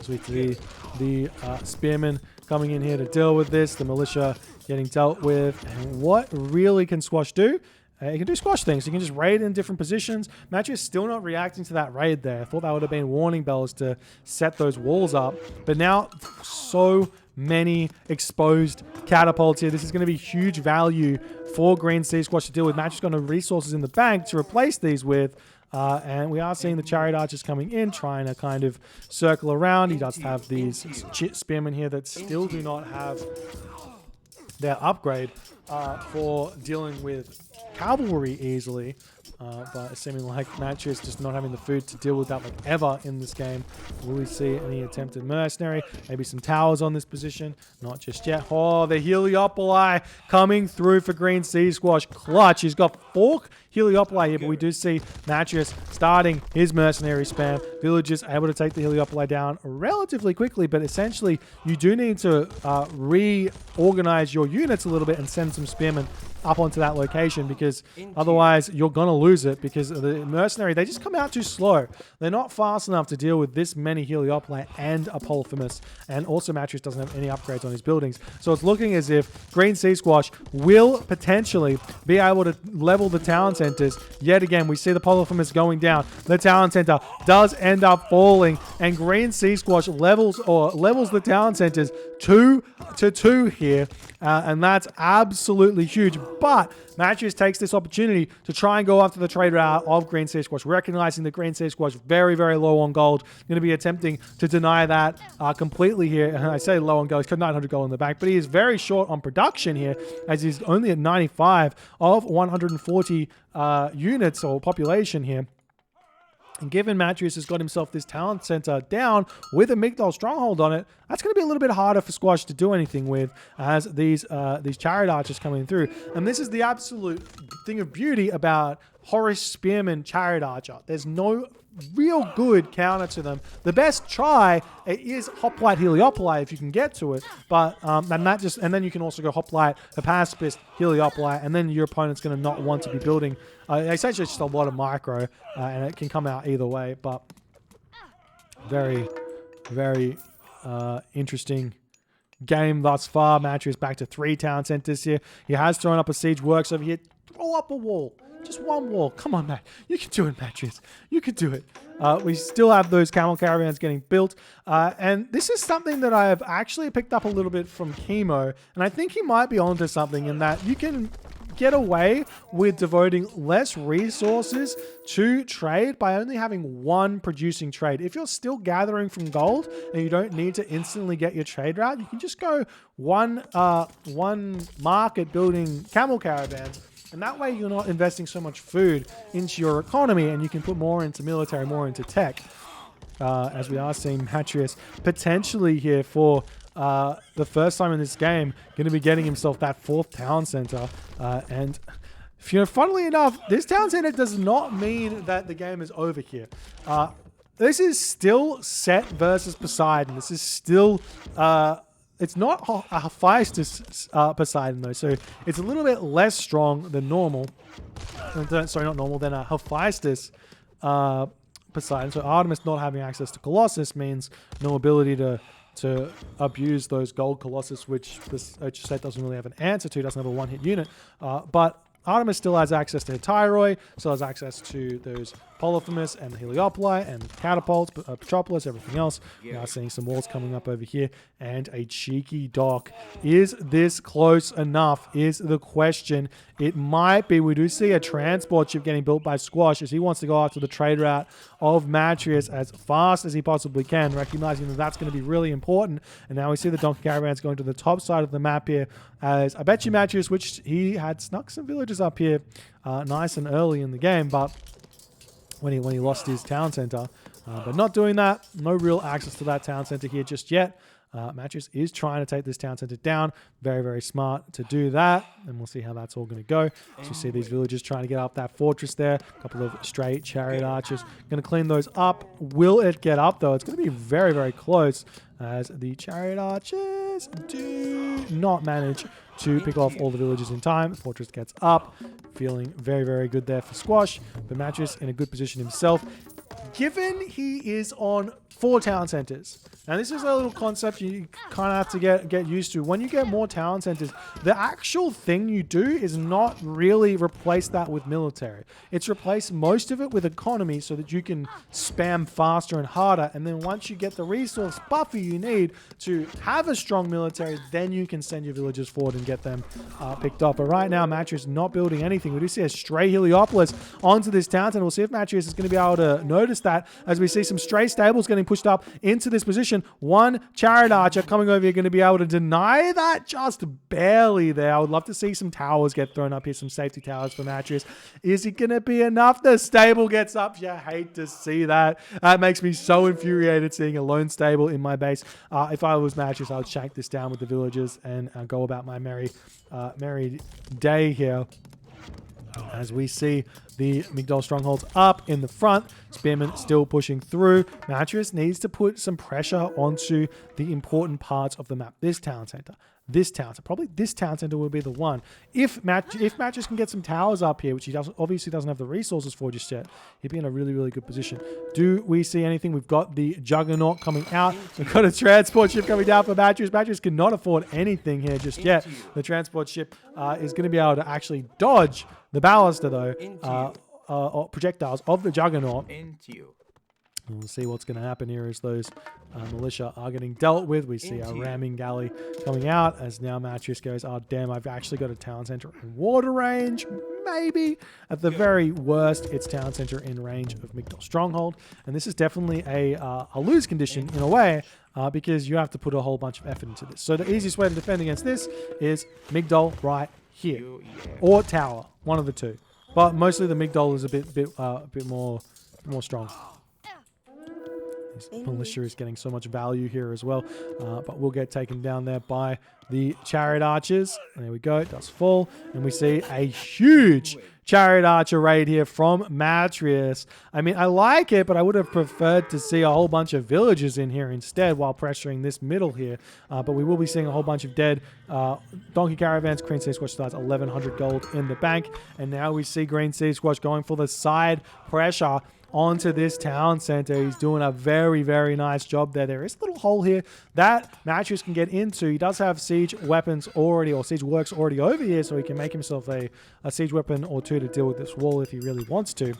So we see the spearmen coming in here to deal with this. The militia getting dealt with. And what really can Squash do? You can do Squash things. You can just raid in different positions. Matreiuss still not reacting to that raid there. I thought that would have been warning bells to set those walls up. But now, so many exposed catapults here. This is going to be huge value for Green Sea Squash to deal with. Matreiuss got no resources in the bank to replace these with. And we are seeing the chariot archers coming in, trying to kind of circle around. He does have these spearmen here that still do not have their upgrade for dealing with cavalry easily. But it's seeming like Matreiuss just not having the food to deal with that like ever in this game. Will we see any attempted mercenary? Maybe some towers on this position. Not just yet. Oh, the Heliopoli coming through for Green Sea Squash. Clutch. He's got 4 Heliopoli here, but we do see Matreiuss starting his mercenary spam. Villagers able to take the Heliopoli down relatively quickly, but essentially you do need to reorganize your units a little bit and send some spearmen up onto that location, because otherwise you're going to lose it, because the mercenary, they just come out too slow. They're not fast enough to deal with this many Heliopoli and a Polyphemus, and also Matreiuss doesn't have any upgrades on his buildings. So it's looking as if Green Sea Squash will potentially be able to level the town centers. Yet again, we see the Polyphemus going down. The town center does end up falling, and Green Sea Squash levels the town centers 2-2 here, and that's absolutely huge. But Matreiuss takes this opportunity to try and go after the trade route of Green Sea Squash, recognizing that Green Sea Squash very, very low on gold. Going to be attempting to deny that completely here. I say low on gold, he's got 900 gold in the bank, but he is very short on production here, as he's only at 95 of 140 units or population here. And given Matreiuss has got himself this talent center down with a Migdol stronghold on it, that's going to be a little bit harder for Squash to do anything with, as these chariot archers coming through. And this is the absolute thing of beauty about Horus Spearman Chariot Archer. There's no real good counter to them. The best try is Hoplite Heliopoli if you can get to it, but and then you can also go Hoplite Hephaspis Heliopoli, and then your opponent's going to not want to be building. Essentially, it's just a lot of micro, and it can come out either way. But very, very interesting game thus far. Matreiuss back to 3 town centers here. He has thrown up a siege works over here. Throw up a wall. Just one wall. Come on, Matt. You can do it, Matreiuss. You can do it. We still have those camel caravans getting built. And this is something that I have actually picked up a little bit from Chemo. And I think he might be onto something in that you can get away with devoting less resources to trade by only having 1 producing trade. If you're still gathering from gold and you don't need to instantly get your trade route, you can just go one market building camel caravans. And that way you're not investing so much food into your economy, and you can put more into military, more into tech. As we are seeing Matreiuss potentially here for the first time in this game, going to be getting himself that 4th town center. And funnily enough, this town center does not mean that the game is over here. This is still Set versus Poseidon. This is still... it's not a Hephaestus Poseidon though, so it's a little bit less strong than normal. Sorry, not normal, than a Hephaestus Poseidon. So Artemis not having access to Colossus means no ability to abuse those gold Colossus, which this set doesn't really have an answer to, doesn't have a 1-hit unit. But Artemis still has access to Tyroi, still has access to those Polyphemus and Heliopoli and catapults, Petropolis, everything else. We are seeing some walls coming up over here and a cheeky dock. Is this close enough is the question. It might be. We do see a transport ship getting built by Squash as he wants to go after the trade route of Matreiuss as fast as he possibly can, recognizing that that's going to be really important. And now we see the donkey caravans going to the top side of the map here, as I bet you Matreiuss, which he had snuck some villages up here nice and early in the game, but when he lost his town center, but not doing that. No real access to that town center here just yet. Matreiuss is trying to take this town center down. Very, very smart to do that. And we'll see how that's all going to go. So you see these villagers trying to get up that fortress there. A couple of straight chariot archers. Going to clean those up. Will it get up, though? It's going to be very, very close, as the chariot archers do not manage to pick off all the villagers in time. The fortress gets up. Feeling very, very good there for Squash. But Matreiuss in a good position himself. Given he is on 4 town centers, and this is a little concept you kind of have to get used to. When you get more town centers, the actual thing you do is not really replace that with military. It's replace most of it with economy so that you can spam faster and harder. And then once you get the resource buffer you need to have a strong military, then you can send your villagers forward and get them picked up. But right now, Matreiuss not building anything. We do see a stray Heliopolis onto this town center. We'll see if Matreiuss is going to be able to notice notice that as we see some stray stables getting pushed up into this position. One chariot archer coming over here going to be able to deny that just barely there. I would love to see some towers get thrown up here, some safety towers for Matreiuss. Is it going to be enough? The stable gets up. You hate to see that. That makes me so infuriated seeing a lone stable in my base. If I was Matreiuss, I would shank this down with the villagers and go about my merry day here. As we see the Migdol strongholds up in the front, Spearman still pushing through. Matreiuss needs to put some pressure onto the important parts of the map. This town center, probably this town center will be the one. If Matreiuss can get some towers up here, which he obviously doesn't have the resources for just yet, he'd be in a really, really good position. Do we see anything? We've got the Juggernaut coming out. We've got a transport ship coming down for Matreiuss. Matreiuss cannot afford anything here just yet. The transport ship is going to be able to actually dodge the ballista, though, or projectiles of the Juggernaut. We'll see what's going to happen here as those militia are getting dealt with. We see our ramming galley coming out as now Matreiuss goes, oh, damn, I've actually got a town center in water range. Maybe. At the very worst, it's town center in range of Migdol Stronghold. And this is definitely a lose condition in a way, because you have to put a whole bunch of effort into this. So the easiest way to defend against this is Migdol right here. Or tower. One of the two. But mostly the Migdol is a bit more strong. Militia is getting so much value here as well, but will get taken down there by the chariot archers. And there we go, it does fall, and we see a huge chariot archer raid here from Matreiuss. I mean, I like it, but I would have preferred to see a whole bunch of villagers in here instead while pressuring this middle here. But we will be seeing a whole bunch of dead donkey caravans. Green Sea Squash starts 1,100 gold in the bank, and now we see Green Sea Squash going for the side pressure onto this town center. He's doing a very, very nice job there. There is a little hole here that Matreiuss can get into. He does have siege weapons already, or siege works already over here, so he can make himself a siege weapon or two to deal with this wall if he really wants to.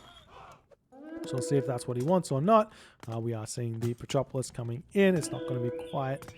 So we'll see if that's what he wants or not. We are seeing the Petropolis coming in. It's not going to be quite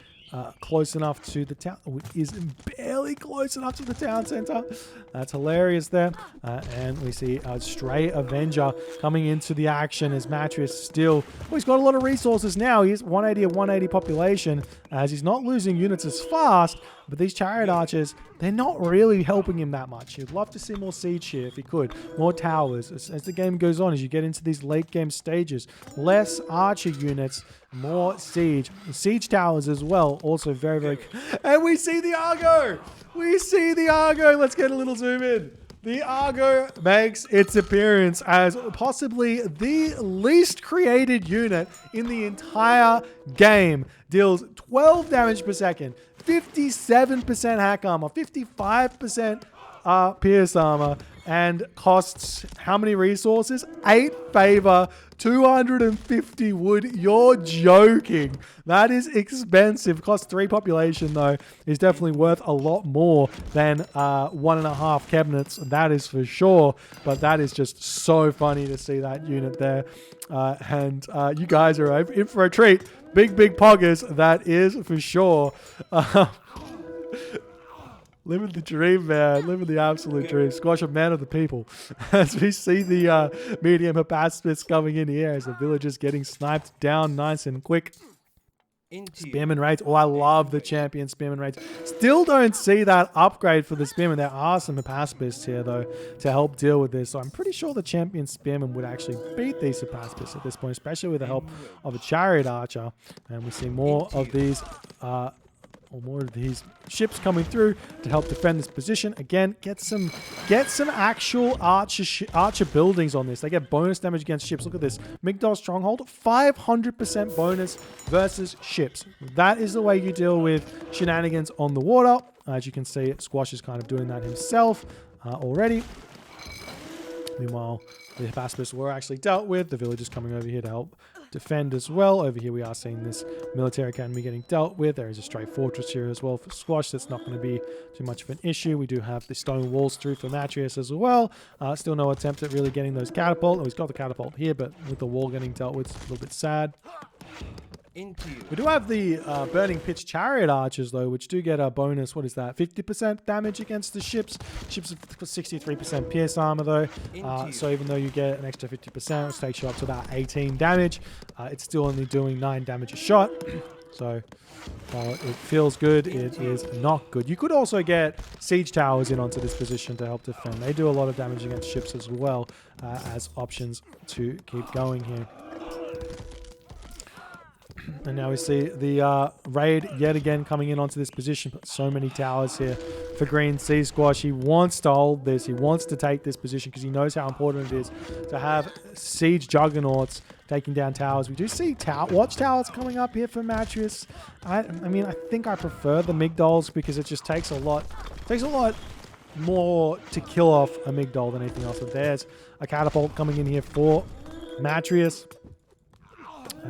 close enough to the town. Oh, it is barely close enough to the town center. That's hilarious there. And we see a stray Avenger coming into the action as Matreiuss still... Well, he's got a lot of resources now. He's 180 of 180 population, as he's not losing units as fast. But these chariot archers, they're not really helping him that much. He'd love to see more siege here if he could. More towers. As the game goes on, as you get into these late game stages, less archer units, more siege. Siege towers as well. Also very, very... And we see the Argo! We see the Argo! Let's get a little zoom in. The Argo makes its appearance as possibly the least created unit in the entire game. Deals 12 damage per second. 57% hack armor, 55% pierce armor, and costs how many resources? 8 favor, 250 wood. You're joking. That is expensive. Costs 3 population though. Is definitely worth a lot more than 1.5 cabinets. That is for sure. But that is just so funny to see that unit there. And you guys are in for a treat. Big poggers, that is for sure. Living the dream, man. Living the absolute dream. Squash, a man of the people. As we see the medium Hephaestus coming in here as the villagers getting sniped down nice and quick. Spearman raids. Oh, I love the champion spearman raids. Still don't see that upgrade for the spearman. There are some Hephaestus here, though, to help deal with this. So I'm pretty sure the champion spearman would actually beat these Hephaestus at this point, especially with the help of a chariot archer. And we see more of these... more of these ships coming through to help defend this position. Again, get some actual archer buildings on this. They get bonus damage against ships. Look at this. Migdol Stronghold, 500% bonus versus ships. That is the way you deal with shenanigans on the water. As you can see, Squash is kind of doing that himself already. Meanwhile, the Hephaestus were actually dealt with. The villagers coming over here to help defend as well. Over here we are seeing this military academy getting dealt with. There is a stray fortress here as well for Squash. That's not going to be too much of an issue. We do have the stone walls through for Matreiuss as well. Still no attempt at really getting those catapult. Oh, he's got the catapult here, but with the wall getting dealt with, it's a little bit sad. We do have the Burning Pitch Chariot Archers, though, which do get a bonus. What is that? 50% damage against the ships. Ships have 63% pierce armor, though. So even though you get an extra 50%, which takes you up to about 18 damage, it's still only doing 9 damage a shot. So while it feels good, it is not good. You could also get siege towers in onto this position to help defend. They do a lot of damage against ships as well, as options to keep going here. And now we see the raid yet again coming in onto this position. But so many towers here for Green Sea Squash. He wants to hold this. He wants to take this position because he knows how important it is to have siege juggernauts taking down towers. We do see watch towers coming up here for Matreiuss. I mean, I think I prefer the Migdols because it just takes a lot more to kill off a Migdol than anything else. But there's a catapult coming in here for Matreiuss.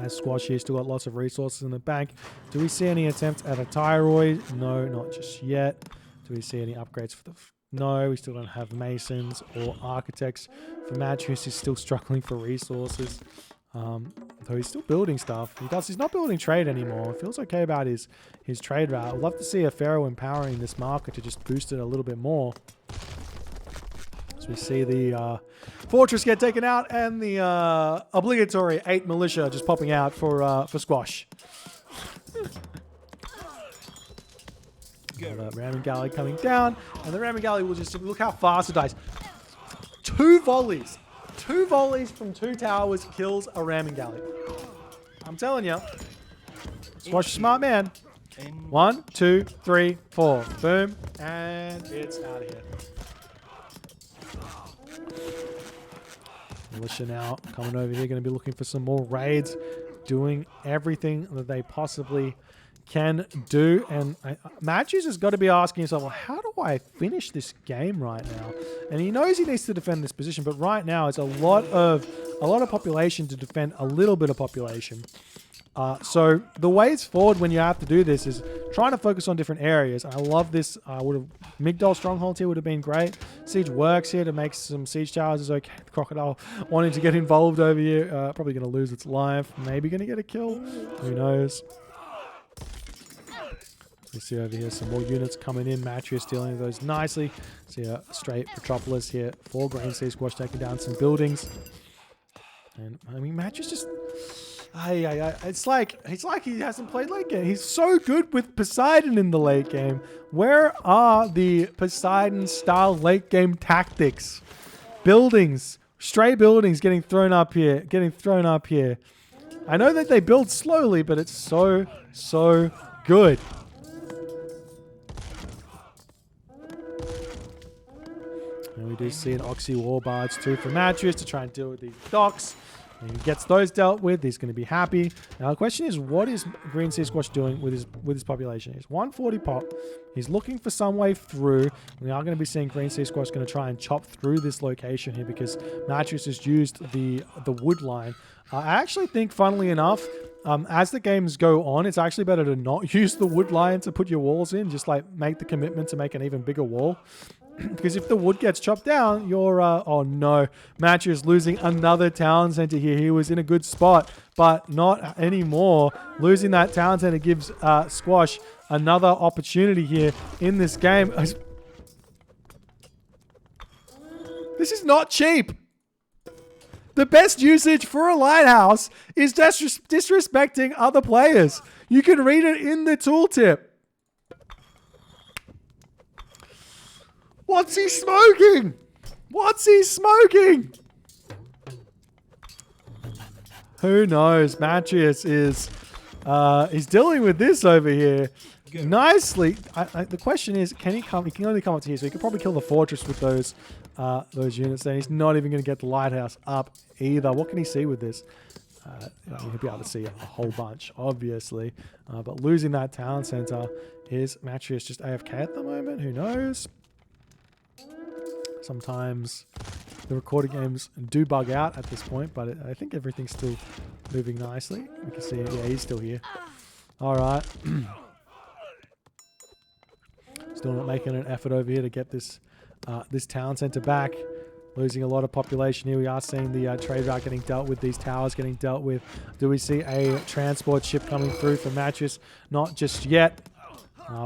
As Squash here still got lots of resources in the bank. Do we see any attempts at a Thyroid? No, not just yet. Do we see any upgrades for the... No, we still don't have Masons or Architects. For Matreiuss, he's still struggling for resources. Though he's still building stuff. He's not building trade anymore. Feels okay about his trade route. I'd love to see a Pharaoh empowering this market to just boost it a little bit more. So we see the fortress get taken out and the obligatory 8 militia just popping out for Squash. The ramming galley coming down, and the ramming galley will just look how fast it dies. 2 volleys. 2 volleys from 2 towers kills a ramming galley. I'm telling you. Squash, smart man. 1, 2, 3, 4. Boom. And it's out of here. Militia now coming over here, going to be looking for some more raids, doing everything that they possibly can do. And Matreiuss has got to be asking himself, well, how do I finish this game right now? And he knows he needs to defend this position, but right now it's a lot of population to defend a little bit of population. So the ways forward when you have to do this is trying to focus on different areas. I love this. Migdol strongholds here would have been great. Siege works here to make some siege towers is okay. The crocodile wanting to get involved over here. Probably going to lose its life. Maybe going to get a kill. Who knows? We see over here some more units coming in. Matreiuss dealing with those nicely. See a straight Metropolis here for Green Sea Squash taking down some buildings. And I mean, Matreiuss just... It's like he hasn't played late game. He's so good with Poseidon in the late game. Where are the Poseidon style late game tactics? Buildings, stray buildings getting thrown up here. I know that they build slowly, but it's so good. And we do see an Oxy Warbards too for Matreiuss to try and deal with these docks. And he gets those dealt with. He's going to be happy. Now the question is, what is Green Sea Squash doing with his population? He's 140 pop. He's looking for some way through. We are going to be seeing Green Sea Squash going to try and chop through this location here because Matreiuss has used the wood line. I actually think, funnily enough, as the games go on, it's actually better to not use the wood line to put your walls in. Just like make the commitment to make an even bigger wall. Because if the wood gets chopped down, you're... oh no, Matreiuss losing another town center here. He was in a good spot, but not anymore. Losing that town center gives Squash another opportunity here in this game. This is not cheap. The best usage for a lighthouse is disrespecting other players. You can read it in the tooltip. What's he smoking? What's he smoking? Who knows? Matreiuss is dealing with this over here nicely. The question is, can he come? He can only come up to here, so he could probably kill the fortress with those units. Then he's not even going to get the lighthouse up either. What can he see with this? He'll be able to see a whole bunch, obviously. But losing that town center, is Matreiuss just AFK at the moment? Who knows? Sometimes the recorded games do bug out at this point, but I think everything's still moving nicely. We can see, yeah, he's still here. All right. Still not making an effort over here to get this this town center back. losing a lot of population here. We are seeing the trade route getting dealt with, these towers getting dealt with. Do we see a transport ship coming through for Matreiuss? Not just yet.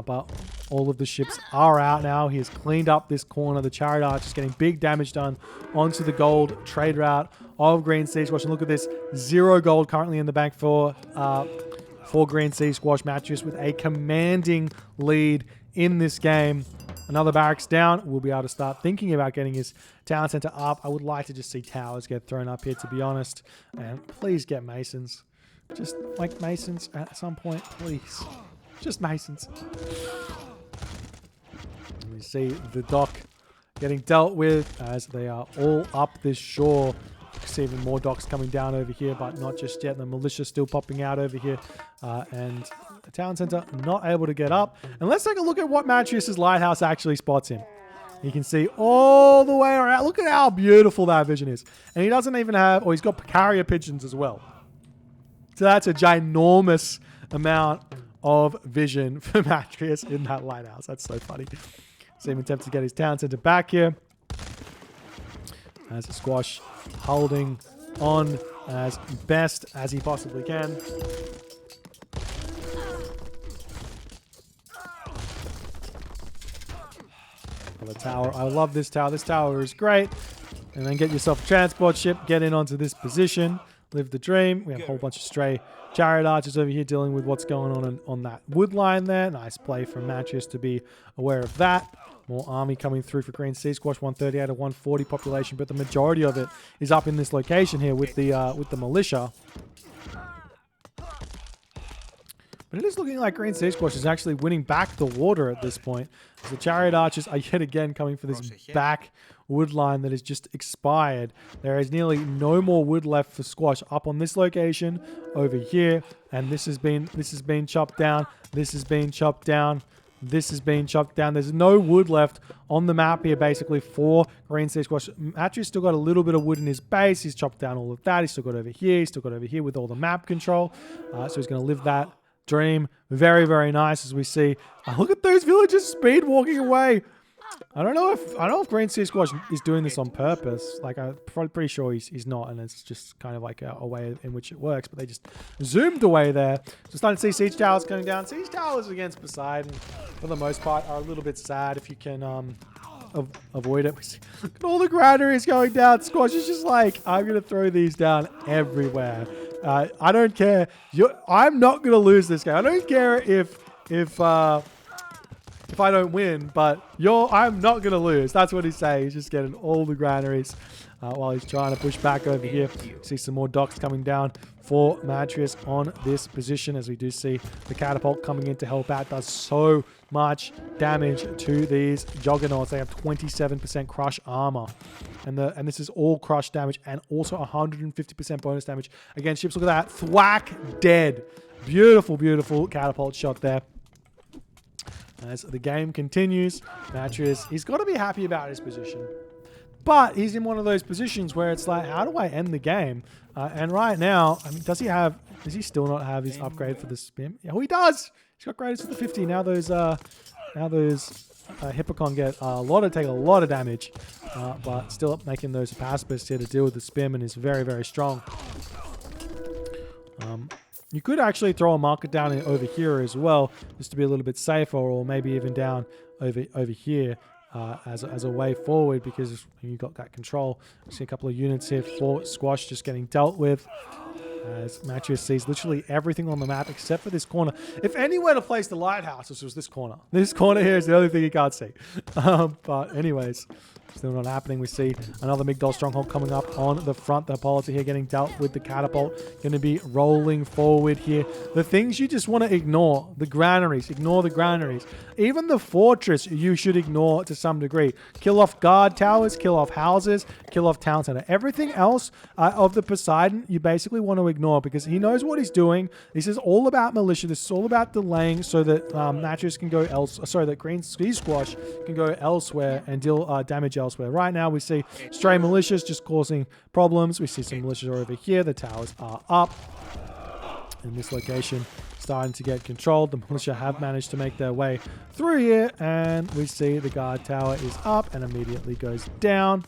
But all of the ships are out now. He has cleaned up this corner. The Chariot Arch is getting big damage done onto the gold trade route of Green Sea Squash. And look at this, 0 gold currently in the bank for Green Sea Squash. Matreiuss with a commanding lead in this game. Another barracks down. We'll be able to start thinking about getting his town center up. I would like to just see towers get thrown up here, to be honest. And please get masons. Just like masons at some point, please. Just masons. And we see the dock getting dealt with as they are all up this shore. You see even more docks coming down over here, but not just yet. The militia still popping out over here. And the town center not able to get up. And let's take a look at what Matreiuss' lighthouse actually spots him. You can see all the way around. Look at how beautiful that vision is. And he doesn't even have, or he's got carrier pigeons as well. So that's a ginormous amount of vision for Matreiuss in that lighthouse. That's so funny. So even attempts to get his town center back here. As Squash holding on as best as he possibly can. The tower. I love this tower. This tower is great. And then get yourself a transport ship. Get in onto this position. Live the dream. We have a whole bunch of stray chariot archers over here dealing with what's going on that wood line there. Nice play from Matreiuss to be aware of that. More army coming through for Green Sea Squash. 130 out of 140 population, but the majority of it is up in this location here with the militia. But it is looking like Green Sea Squash is actually winning back the water at this point. So the chariot archers are yet again coming for this back wood line that has just expired. There is nearly no more wood left for Squash up on this location over here, and this has been chopped down. This has been chopped down. This has been chopped down. There's no wood left on the map here, basically, for Green Sea Squash. Matreiuss still got a little bit of wood in his base. He's chopped down all of that. He's still got over here. He's still got over here with all the map control. So he's going to live that dream. Very, very nice as we see. Look at those villagers speed walking away. I don't know if Green Sea Squash is doing this on purpose. Like, I'm pretty sure he's not, and it's just kind of like a way in which it works. But they just zoomed away there. So starting to see siege towers coming down. Siege towers against Poseidon, for the most part, are a little bit sad if you can avoid it. Look at all the granaries going down. Squash is just like, I'm gonna throw these down everywhere. I don't care. I'm not gonna lose this game. I don't care if I don't win, but I'm not going to lose. That's what he's saying. He's just getting all the granaries while he's trying to push back over here. See some more docks coming down for Matreiuss on this position, as we do see the catapult coming in to help out. Does so much damage to these juggernauts. They have 27% crush armor. And this is all crush damage and also 150% bonus damage against ships. Look at that. Thwack, dead. Beautiful, beautiful catapult shot there. As the game continues, Matreiuss, he's got to be happy about his position. But he's in one of those positions where it's like, how do I end the game? And right now, I mean, does he still not have his upgrade for the spin? Yeah, he does. He's got upgraded to the 50. Now those Hippocon take a lot of damage, but still up making those pacifists here to deal with the spin, and is very, very strong. You could actually throw a market down over here as well, just to be a little bit safer, or maybe even down over here as a way forward, because you've got that control. I see a couple of units here for Squash just getting dealt with, as Matreiuss sees literally everything on the map except for this corner. If anywhere to place the lighthouse, this was this corner. This corner here is the only thing you can't see. But anyways, still not happening. We see another Migdol stronghold coming up on the front. The Hippolyta here getting dealt with. The catapult going to be rolling forward here. The things you just want to ignore, the granaries, ignore the granaries. Even the fortress you should ignore to some degree. Kill off guard towers, kill off houses, kill off town center. Everything else of the Poseidon you basically want to ignore, because he knows what he's doing. This is all about militia. This is all about delaying so that Matreiuss can go elsewhere. Sorry, that Green Sea Squash can go elsewhere and deal damage elsewhere. Right now we see stray militias just causing problems. We see some militias over here. The towers are up in this location, starting to get controlled. The militia have managed to make their way through here, and we see the guard tower is up and immediately goes down.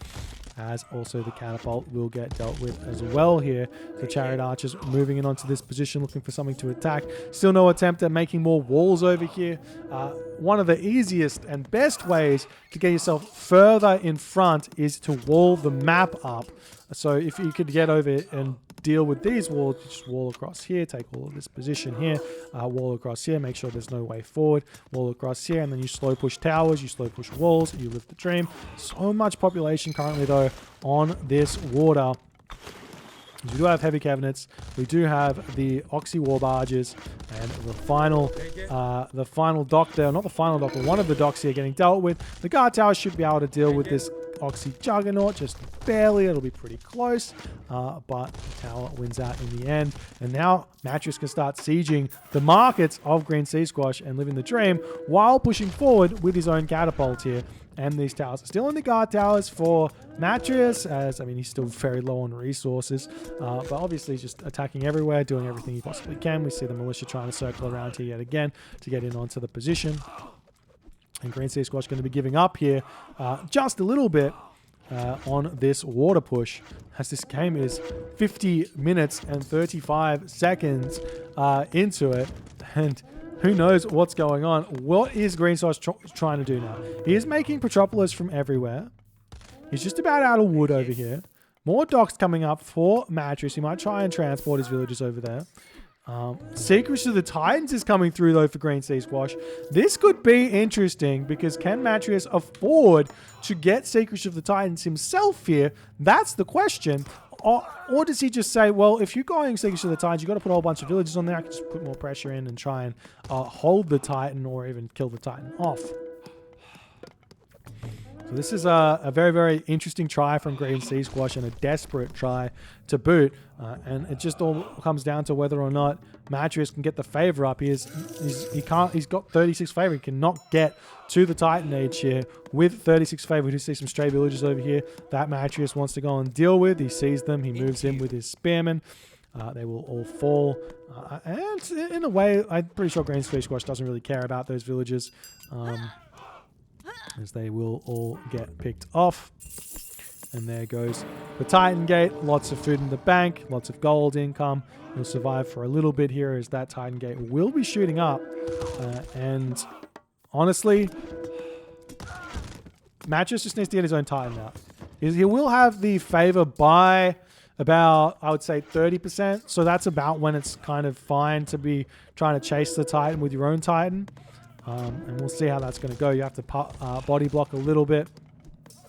as also the catapult will get dealt with as well here. The chariot archers moving in onto this position, looking for something to attack. Still no attempt at making more walls over here. One of the easiest and best ways to get yourself further in front is to wall the map up. So if you could get over and deal with these walls, just wall across here, take all of this position here, wall across here, make sure there's no way forward, wall across here, and then you slow push towers, you slow push walls, you live the dream. So much population currently though on this water. We do have heavy cabinets, we do have the Oxy war barges, and the final dock there, not the final dock, but one of the docks here getting dealt with. The guard tower should be able to deal with this Oxy juggernaut just barely. It'll be pretty close, but the tower wins out in the end. And now Matreiuss can start sieging the markets of Green Sea Squash and living the dream while pushing forward with his own catapult here. And these towers are still in the guard towers for Matreiuss, as I mean he's still very low on resources, but obviously he's just attacking everywhere, doing everything he possibly can. We see the militia trying to circle around here yet again to get in onto the position. And Green Sea Squash going to be giving up here just a little bit on this water push, as this game is 50 minutes and 35 seconds into it. And who knows what's going on. What is Green Sea trying to do now? He is making Petropolis from everywhere. He's just about out of wood over here. More docks coming up for Matreiuss. He might try and transport his villagers over there. Secrets of the Titans is coming through though for Green Sea Squash. This could be interesting because can Matreiuss afford to get Secrets of the Titans himself here? That's the question. Or does he just say, well, if you're going Secrets of the Titans, you've got to put a whole bunch of villages on there. I can just put more pressure in and try and hold the Titan or even kill the Titan off. So this is a very, very interesting try from Green Sea Squash and a desperate try to boot. And it just all comes down to whether or not Matreiuss can get the favor up. He's got 36 favor. He cannot get to the Titan Age here with 36 favor. We do see some stray villagers over here that Matreiuss wants to go and deal with. He sees them. He moves in with his spearmen. They will all fall. And in a way, I'm pretty sure Green Sea Squash doesn't really care about those villagers, as they will all get picked off. And there goes the Titan Gate. Lots of food in the bank. Lots of gold income. He'll survive for a little bit here as that Titan Gate will be shooting up. And honestly, Matreiuss just needs to get his own Titan out. He will have the favor by about, I would say, 30%. So that's about when it's kind of fine to be trying to chase the Titan with your own Titan. And we'll see how that's going to go. You have to body block a little bit.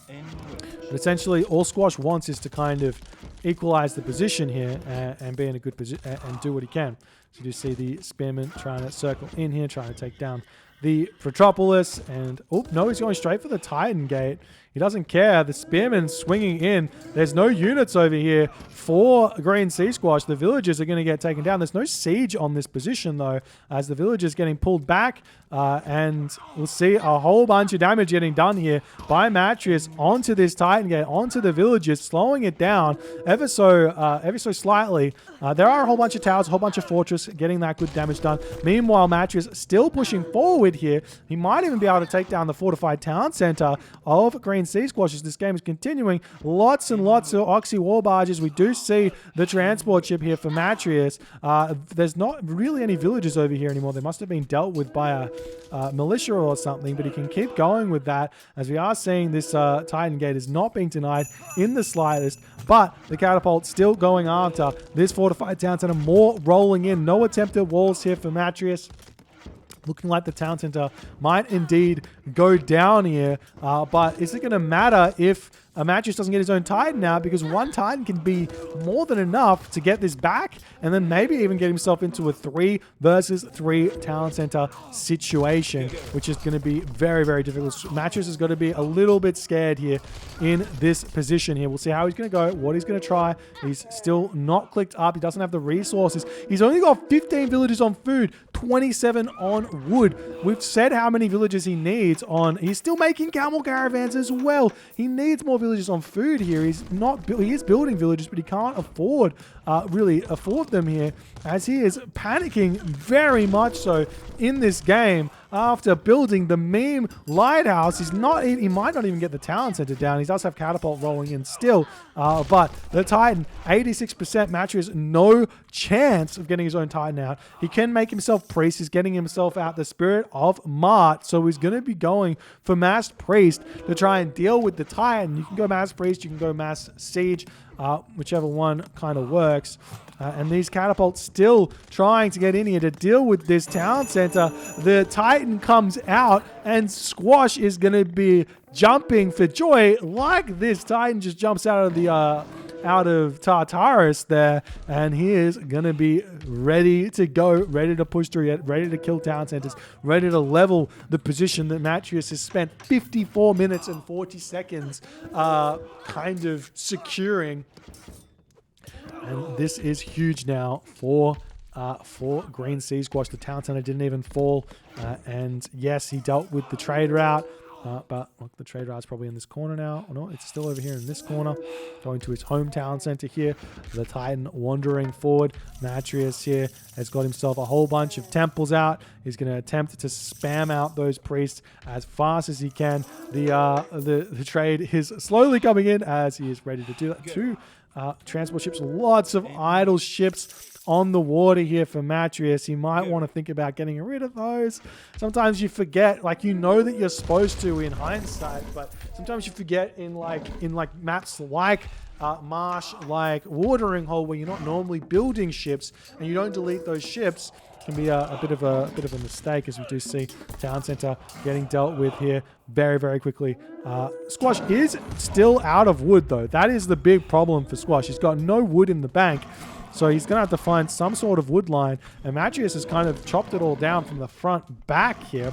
But essentially, all Squash wants is to kind of equalize the position here and be in a good position and do what he can. So you see the Spearman trying to circle in here, trying to take down the Petropolis. And, oh, no, he's going straight for the Titan Gate. He doesn't care. The Spearman swinging in. There's no units over here for Green Sea Squash. The villagers are going to get taken down. There's no siege on this position, though, as the villagers getting pulled back. And we'll see a whole bunch of damage getting done here by Matreiuss onto this Titan Gate, onto the villagers, slowing it down ever so slightly. There are a whole bunch of towers, a whole bunch of fortress getting that good damage done. Meanwhile, Matreiuss still pushing forward here. He might even be able to take down the fortified town center of Green Sea Squash as this game is continuing. Lots and lots of Oxy war barges. We do see the transport ship here for Matreiuss. There's not really any villagers over here anymore. They must have been dealt with by a militia or something, but he can keep going with that as we are seeing this Titan Gate is not being denied in the slightest, but the catapult still going after this fortified town center. More rolling in. No attempted walls here for Matreiuss. Looking like the town center might indeed go down here. But is it going to matter if Matreiuss doesn't get his own Titan out? Because one Titan can be more than enough to get this back and then maybe even get himself into a 3 versus 3 town center situation, which is going to be very, very difficult. Matreiuss is going to be a little bit scared here in this position here. We'll see how he's going to go, what he's going to try. He's still not clicked up. He doesn't have the resources. He's only got 15 villagers on food, 27 on wood. We've said how many villagers he needs on. He's still making camel caravans as well. He needs more villagers on food here. He is building villages, but he can't really afford them here, as he is panicking very much so in this game. after building the meme lighthouse. He might not even get the town center down. He does have catapult rolling in still, but the Titan, 86%. Matreiuss, no chance of getting his own Titan out. He can make himself priest. He's getting himself out the Spirit of Mart, so he's going to be going for mass priest to try and deal with the Titan. You can go mass priest, you can go mass siege, whichever one kind of works. And these catapults still trying to get in here to deal with this town center. The Titan comes out, and Squash is going to be jumping for joy like this Titan just jumps out of the out of Tartarus there, and he is going to be ready to go, ready to push through, ready to kill town centers, ready to level the position that Matreiuss has spent 54 minutes and 40 seconds kind of securing. And this is huge now for Green Sea Squash. The town center didn't even fall. And yes, he dealt with the trade route. But look, the trade route's probably in this corner now. Oh, no, it's still over here in this corner. Going to his hometown center here. The Titan wandering forward. Matreiuss here has got himself a whole bunch of temples out. He's going to attempt to spam out those priests as fast as he can. The trade is slowly coming in as he is ready to do that. Two transport ships, lots of idle ships on the water here for Matreiuss. He might want to think about getting rid of those. Sometimes you forget, like, you know that you're supposed to in hindsight, but sometimes you forget in maps like Marsh, like Watering Hole, where you're not normally building ships and you don't delete those ships. Can be a bit of a mistake, as we do see town center getting dealt with here very, very quickly. Squash is still out of wood, though. That is the big problem for Squash. He's got no wood in the bank, so he's going to have to find some sort of wood line. And Matreiuss has kind of chopped it all down from the front back here.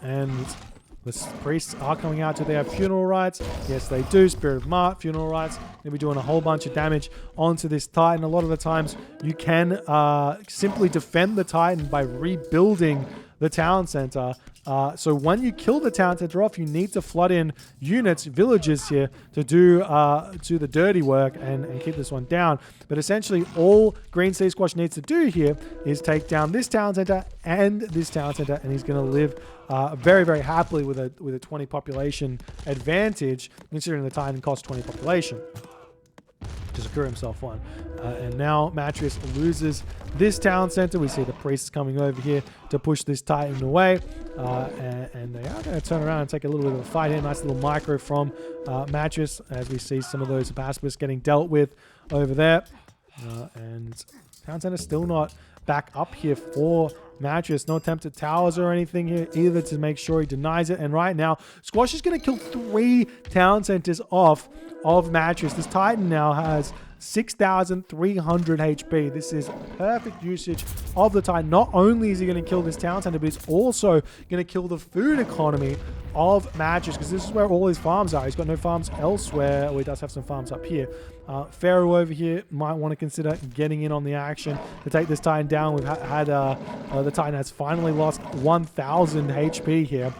And the priests are coming out to their funeral rites. Yes, they do. Spirit of Mart, funeral rites. They'll be doing a whole bunch of damage onto this Titan. A lot of the times you can simply defend the Titan by rebuilding the town center. So when you kill the town center off, you need to flood in units, villages here to do the dirty work and keep this one down. But essentially, all Green Sea Squash needs to do here is take down this town center and this town center, and he's going to live very, very happily with a 20 population advantage, considering the Titan costs 20 population to secure himself one. And now Matreiuss loses this town center. We see the priests coming over here to push this Titan away. And they are going to turn around and take a little bit of a fight here. Nice little micro from Matreiuss as we see some of those Baspers getting dealt with over there. And town center still not back up here for Matreiuss. No attempt at towers or anything here either to make sure he denies it. And right now, Squash is going to kill 3 town centers off of Matreiuss. This Titan now has 6,300 HP. This is perfect usage of the Titan. Not only is he going to kill this town center, but he's also going to kill the food economy of Matreiuss, because this is where all his farms are. He's got no farms elsewhere. Well, he does have some farms up here. Pharaoh over here might want to consider getting in on the action to take this Titan down. We've had the Titan has finally lost 1,000 HP here,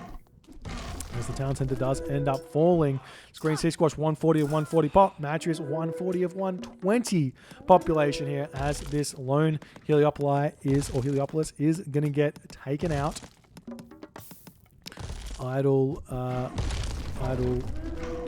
as the town center does end up falling. Green Sea Squash 140 of 140 pop. Matreiuss 140 of 120 population here, as this lone Heliopolis is going to get taken out. Idle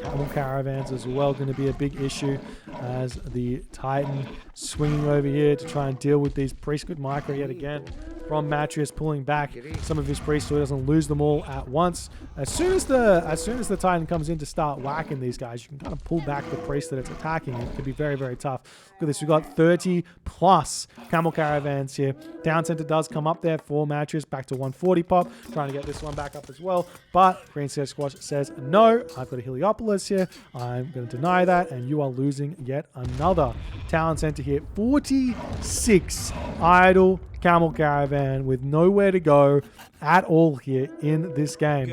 camel caravans as well going to be a big issue, as the Titan swinging over here to try and deal with these priests. Good micro yet again from Matreiuss, pulling back some of his priests so he doesn't lose them all at once. As soon as the Titan comes in to start whacking these guys, you can kind of pull back the priest that it's attacking. It could be very, very tough. Look at this. We've got 30 plus camel caravans here. Town center does come up there for Matreiuss, back to 140 pop, trying to get this one back up as well. But Green Sea Squash says, no, I've got a Heliopolis here. I'm going to deny that, and you are losing yet another town center here. 46 idle camel caravan with nowhere to go at all here in this game.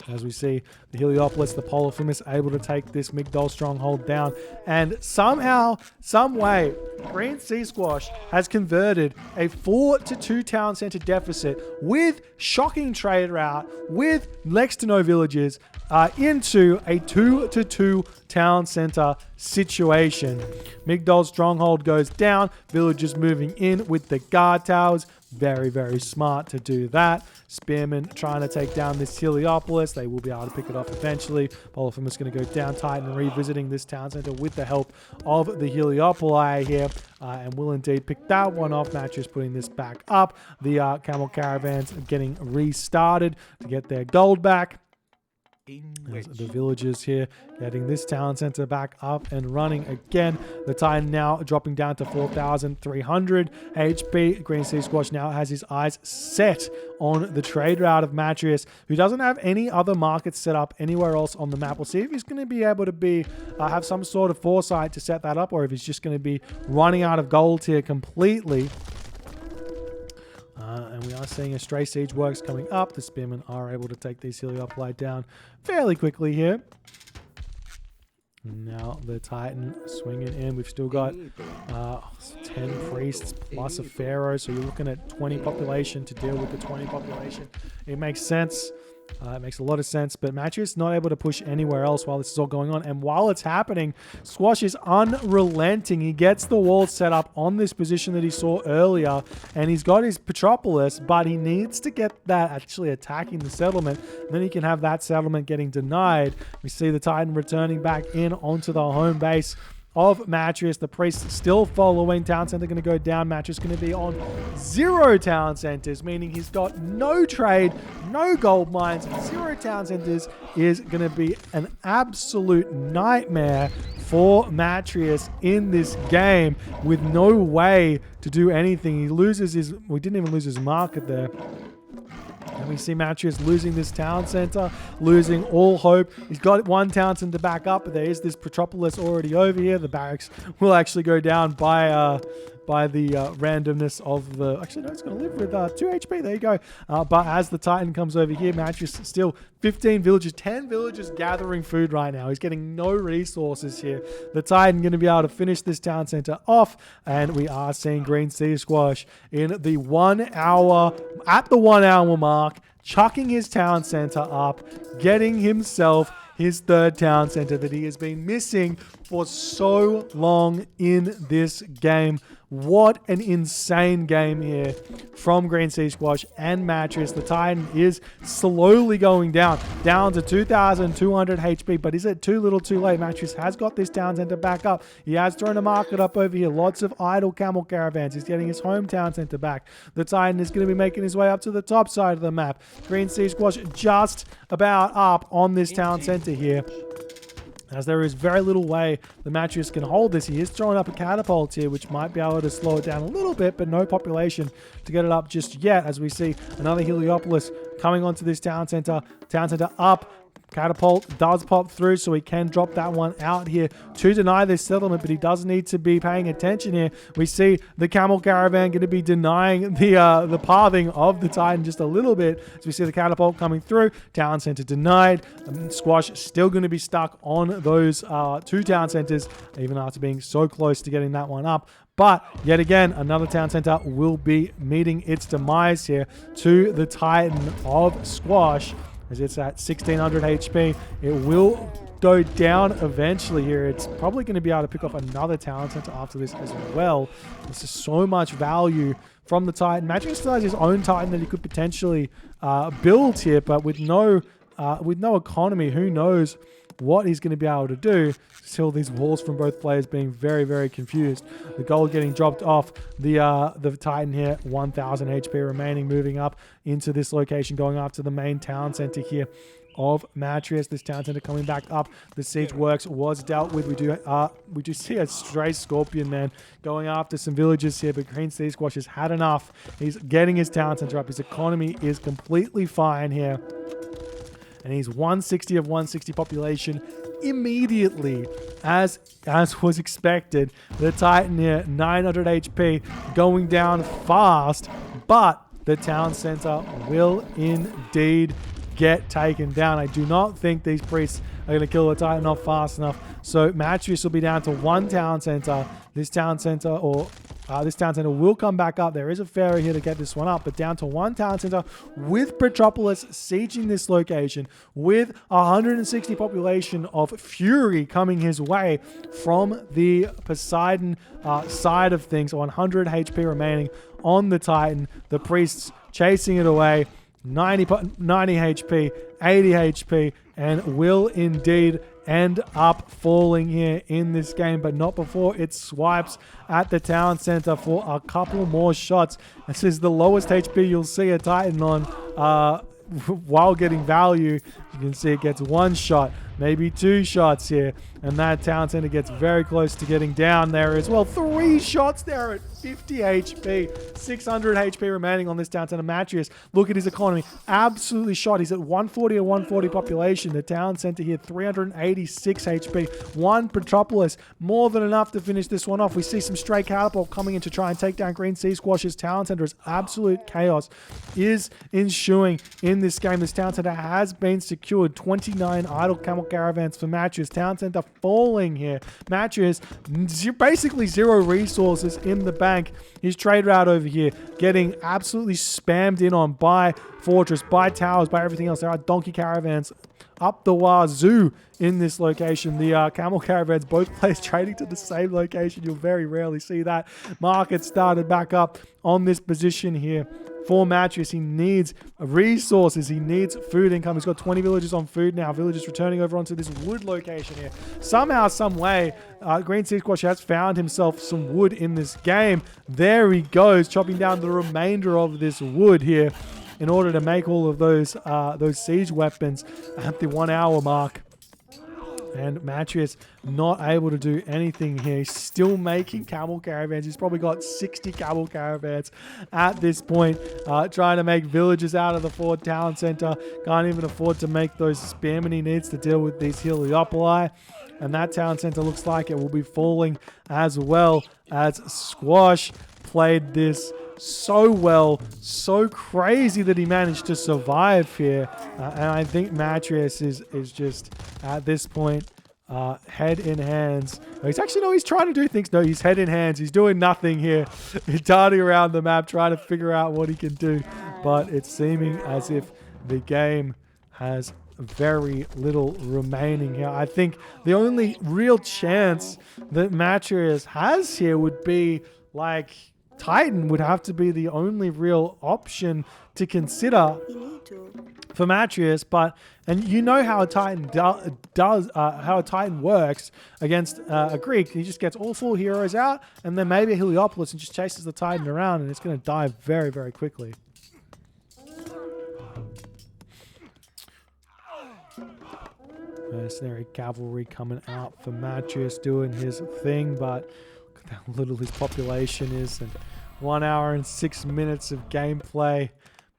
As we see the Heliopolis, the Polyphemus, able to take this Migdol stronghold down. And somehow, some way, Green Sea Squash has converted a 4-2 town center deficit with shocking trade route, with next to no villages, into a 2-2 town center situation. Migdol's stronghold goes down, villagers moving in with the guard towers. Very, very smart to do that. Spearmen trying to take down this Heliopolis. They will be able to pick it off eventually. Polyphemus going to go down. Titan revisiting this town center with the help of the Heliopoli here. And will indeed pick that one off. Matreiuss putting this back up. The camel caravans getting restarted to get their gold back. The villagers here getting this town center back up and running again. The Titan now dropping down to 4,300 HP. Green Sea Squash now has his eyes set on the trade route of Matreiuss, who doesn't have any other markets set up anywhere else on the map. We'll see if he's going to be able to have some sort of foresight to set that up, or if he's just going to be running out of gold here completely. And we are seeing a Stray Siege Works coming up. The Spearmen are able to take these Heliopoli down fairly quickly here. Now the Titan swinging in. We've still got 10 priests plus a pharaoh, so you're looking at 20 population to deal with the 20 population. It makes sense. It makes a lot of sense, but Matreiuss not able to push anywhere else while this is all going on. And while it's happening, Squash is unrelenting. He gets the wall set up on this position that he saw earlier, and he's got his Petropolis, but he needs to get that actually attacking the settlement. And then he can have that settlement getting denied. We see the Titan returning back in onto the home base of Matreiuss. The priest still following. Town center going to go down. Matreiuss going to be on 0 town centers, meaning he's got no trade, no gold mines. 0 town centers is going to be an absolute nightmare for Matreiuss in this game, with no way to do anything. He loses his, we didn't even lose his market there. And we see Matreiuss losing this town center, losing all hope. He's got one town center back up, but there is this Petropolis already over here. The barracks will actually go down by the randomness of the... Actually, no, it's going to live with 2 HP. There you go. But as the Titan comes over here, Matreiuss still 15 villagers, 10 villagers gathering food right now. He's getting no resources here. The Titan going to be able to finish this town center off, and we are seeing Green Sea Squash in the 1 hour, at the 1 hour mark, chucking his town center up, getting himself his 3rd town center that he has been missing for so long in this game. What an insane game here from Green Sea Squash and Matreiuss. The Titan is slowly going down to 2,200 HP, but is it too little too late? Matreiuss has got this town center back up. He has thrown a market up over here. Lots of idle camel caravans. He's getting his home town center back. The Titan is going to be making his way up to the top side of the map. Green Sea Squash just about up on this town center here, as there is very little way the Matreiuss can hold this. He is throwing up a catapult here, which might be able to slow it down a little bit, but no population to get it up just yet, as we see another Heliopolis coming onto this town center. Town center up. Catapult does pop through, so he can drop that one out here to deny this settlement, but he does need to be paying attention here. We see the camel caravan going to be denying the pathing of the Titan just a little bit, as we see the catapult coming through. Town center denied. Squash still going to be stuck on those 2 town centers, even after being so close to getting that one up. But yet again, another town center will be meeting its demise here to the Titan of Squash, as it's at 1,600 HP. It will go down eventually here. It's probably going to be able to pick up another town center after this as well. This is so much value from the Titan. Matreiuss still has his own Titan that he could potentially build here, but with no economy, who knows what he's going to be able to do. Still, these walls from both players being very, very confused. The gold getting dropped off. The Titan here, 1,000 HP remaining, moving up into this location, going after the main town center here of Matreiuss. This town center coming back up. The siege works was dealt with. We do see a stray Scorpion Man going after some villagers here, but Green Sea Squash has had enough. He's getting his town center up. His economy is completely fine here, and he's 160 of 160 population immediately, as was expected. The Titan here, 900 HP, going down fast, but the town center will indeed get taken down. I do not think these priests are going to kill the Titan off fast enough. So Matreiuss will be down to 1 town center. This town center, or This town center will come back up. There is a ferry here to get this one up, but down to one town center with Metropolis sieging this location with 160 population of fury coming his way from the Poseidon side of things. 100 HP remaining on the Titan. The priests chasing it away. 90 HP, 80 HP, and will indeed end up falling here in this game, but not before it swipes at the town center for a couple more shots. This is the lowest HP you'll see a Titan on while getting value. You can see it gets one shot, maybe two shots here, and that town center gets very close to getting down there as well. 3 shots there at 50 HP, 600 HP remaining on this town center. Matreiuss, look at his economy, absolutely shot. He's at 140 or 140 population. The town center here, 386 HP. One Metropolis, more than enough to finish this one off. We see some stray catapult coming in to try and take down Green Sea Squash's town center as absolute chaos is ensuing in this game. This town center has been secured. 29 idle camel caravans for Matreiuss. Town center falling here. Matreiuss, basically 0 resources in the bank. His trade route over here getting absolutely spammed in on by fortress, by towers, by everything else. There are donkey caravans up the wazoo in this location. The camel caravans, both players trading to the same location. You'll very rarely see that. Market started back up on this position here for Matreiuss. He needs resources. He needs food income. He's got 20 villages on food now. Villagers returning over onto this wood location here. Somehow, some way, Green Sea Squash has found himself some wood in this game. There he goes, chopping down the remainder of this wood here in order to make all of those siege weapons at the 1 hour mark. And Matreiuss not able to do anything here. He's still making camel caravans. He's probably got 60 camel caravans at this point. Trying to make villages out of the Ford Town Center. Can't even afford to make those spam he needs to deal with these Heliopoli. And that town center looks like it will be falling as well, as Squash played this so well, so crazy that he managed to survive here. And I think Matreiuss is just at this point head in hands. He's trying to do things. No, he's head in hands. He's doing nothing here. He's darting around the map trying to figure out what he can do. But it's seeming as if the game has very little remaining here. I think the only real chance that Matreiuss has here would be like Titan would have to be the only real option to consider for Matreiuss, and you know how a Titan how a Titan works against a Greek. He just gets all 4 heroes out, and then maybe a Heliopolis and just chases the Titan around, and it's going to die very, very quickly. Mercenary cavalry coming out for Matreiuss doing his thing, but look at how little his population is, and 1 hour and 6 minutes of gameplay.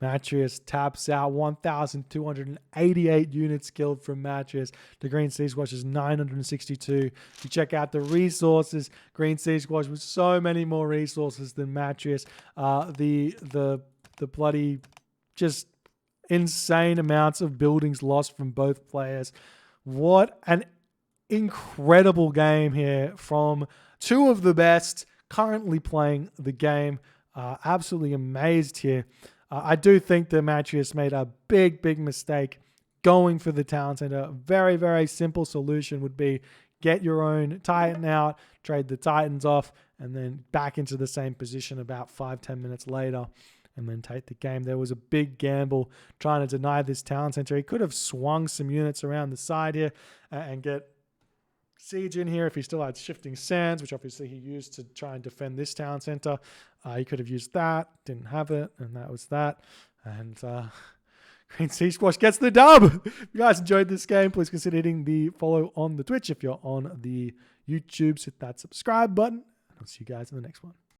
Matreiuss taps out 1,288 units killed from Matreiuss. The Green Sea Squash is 962. You check out the resources. Green Sea Squash with so many more resources than Matreiuss. The bloody just insane amounts of buildings lost from both players. What an incredible game here from 2 of the best currently playing the game. Absolutely amazed here. I do think that Matreiuss made a big mistake going for the town center. Very, very simple solution would be get your own Titan out, trade the Titans off, and then back into the same position about 5-10 minutes later, and then take the game. There was a big gamble trying to deny this town center. He could have swung some units around the side here and get siege in here if he still had shifting sands, which obviously he used to try and defend this town center. He could have used that, didn't have it, and that was that. And Green Sea Squash gets the dub. If you guys enjoyed this game, please consider hitting the follow on the Twitch. If you're on the YouTube, hit that subscribe button. And I'll see you guys in the next one.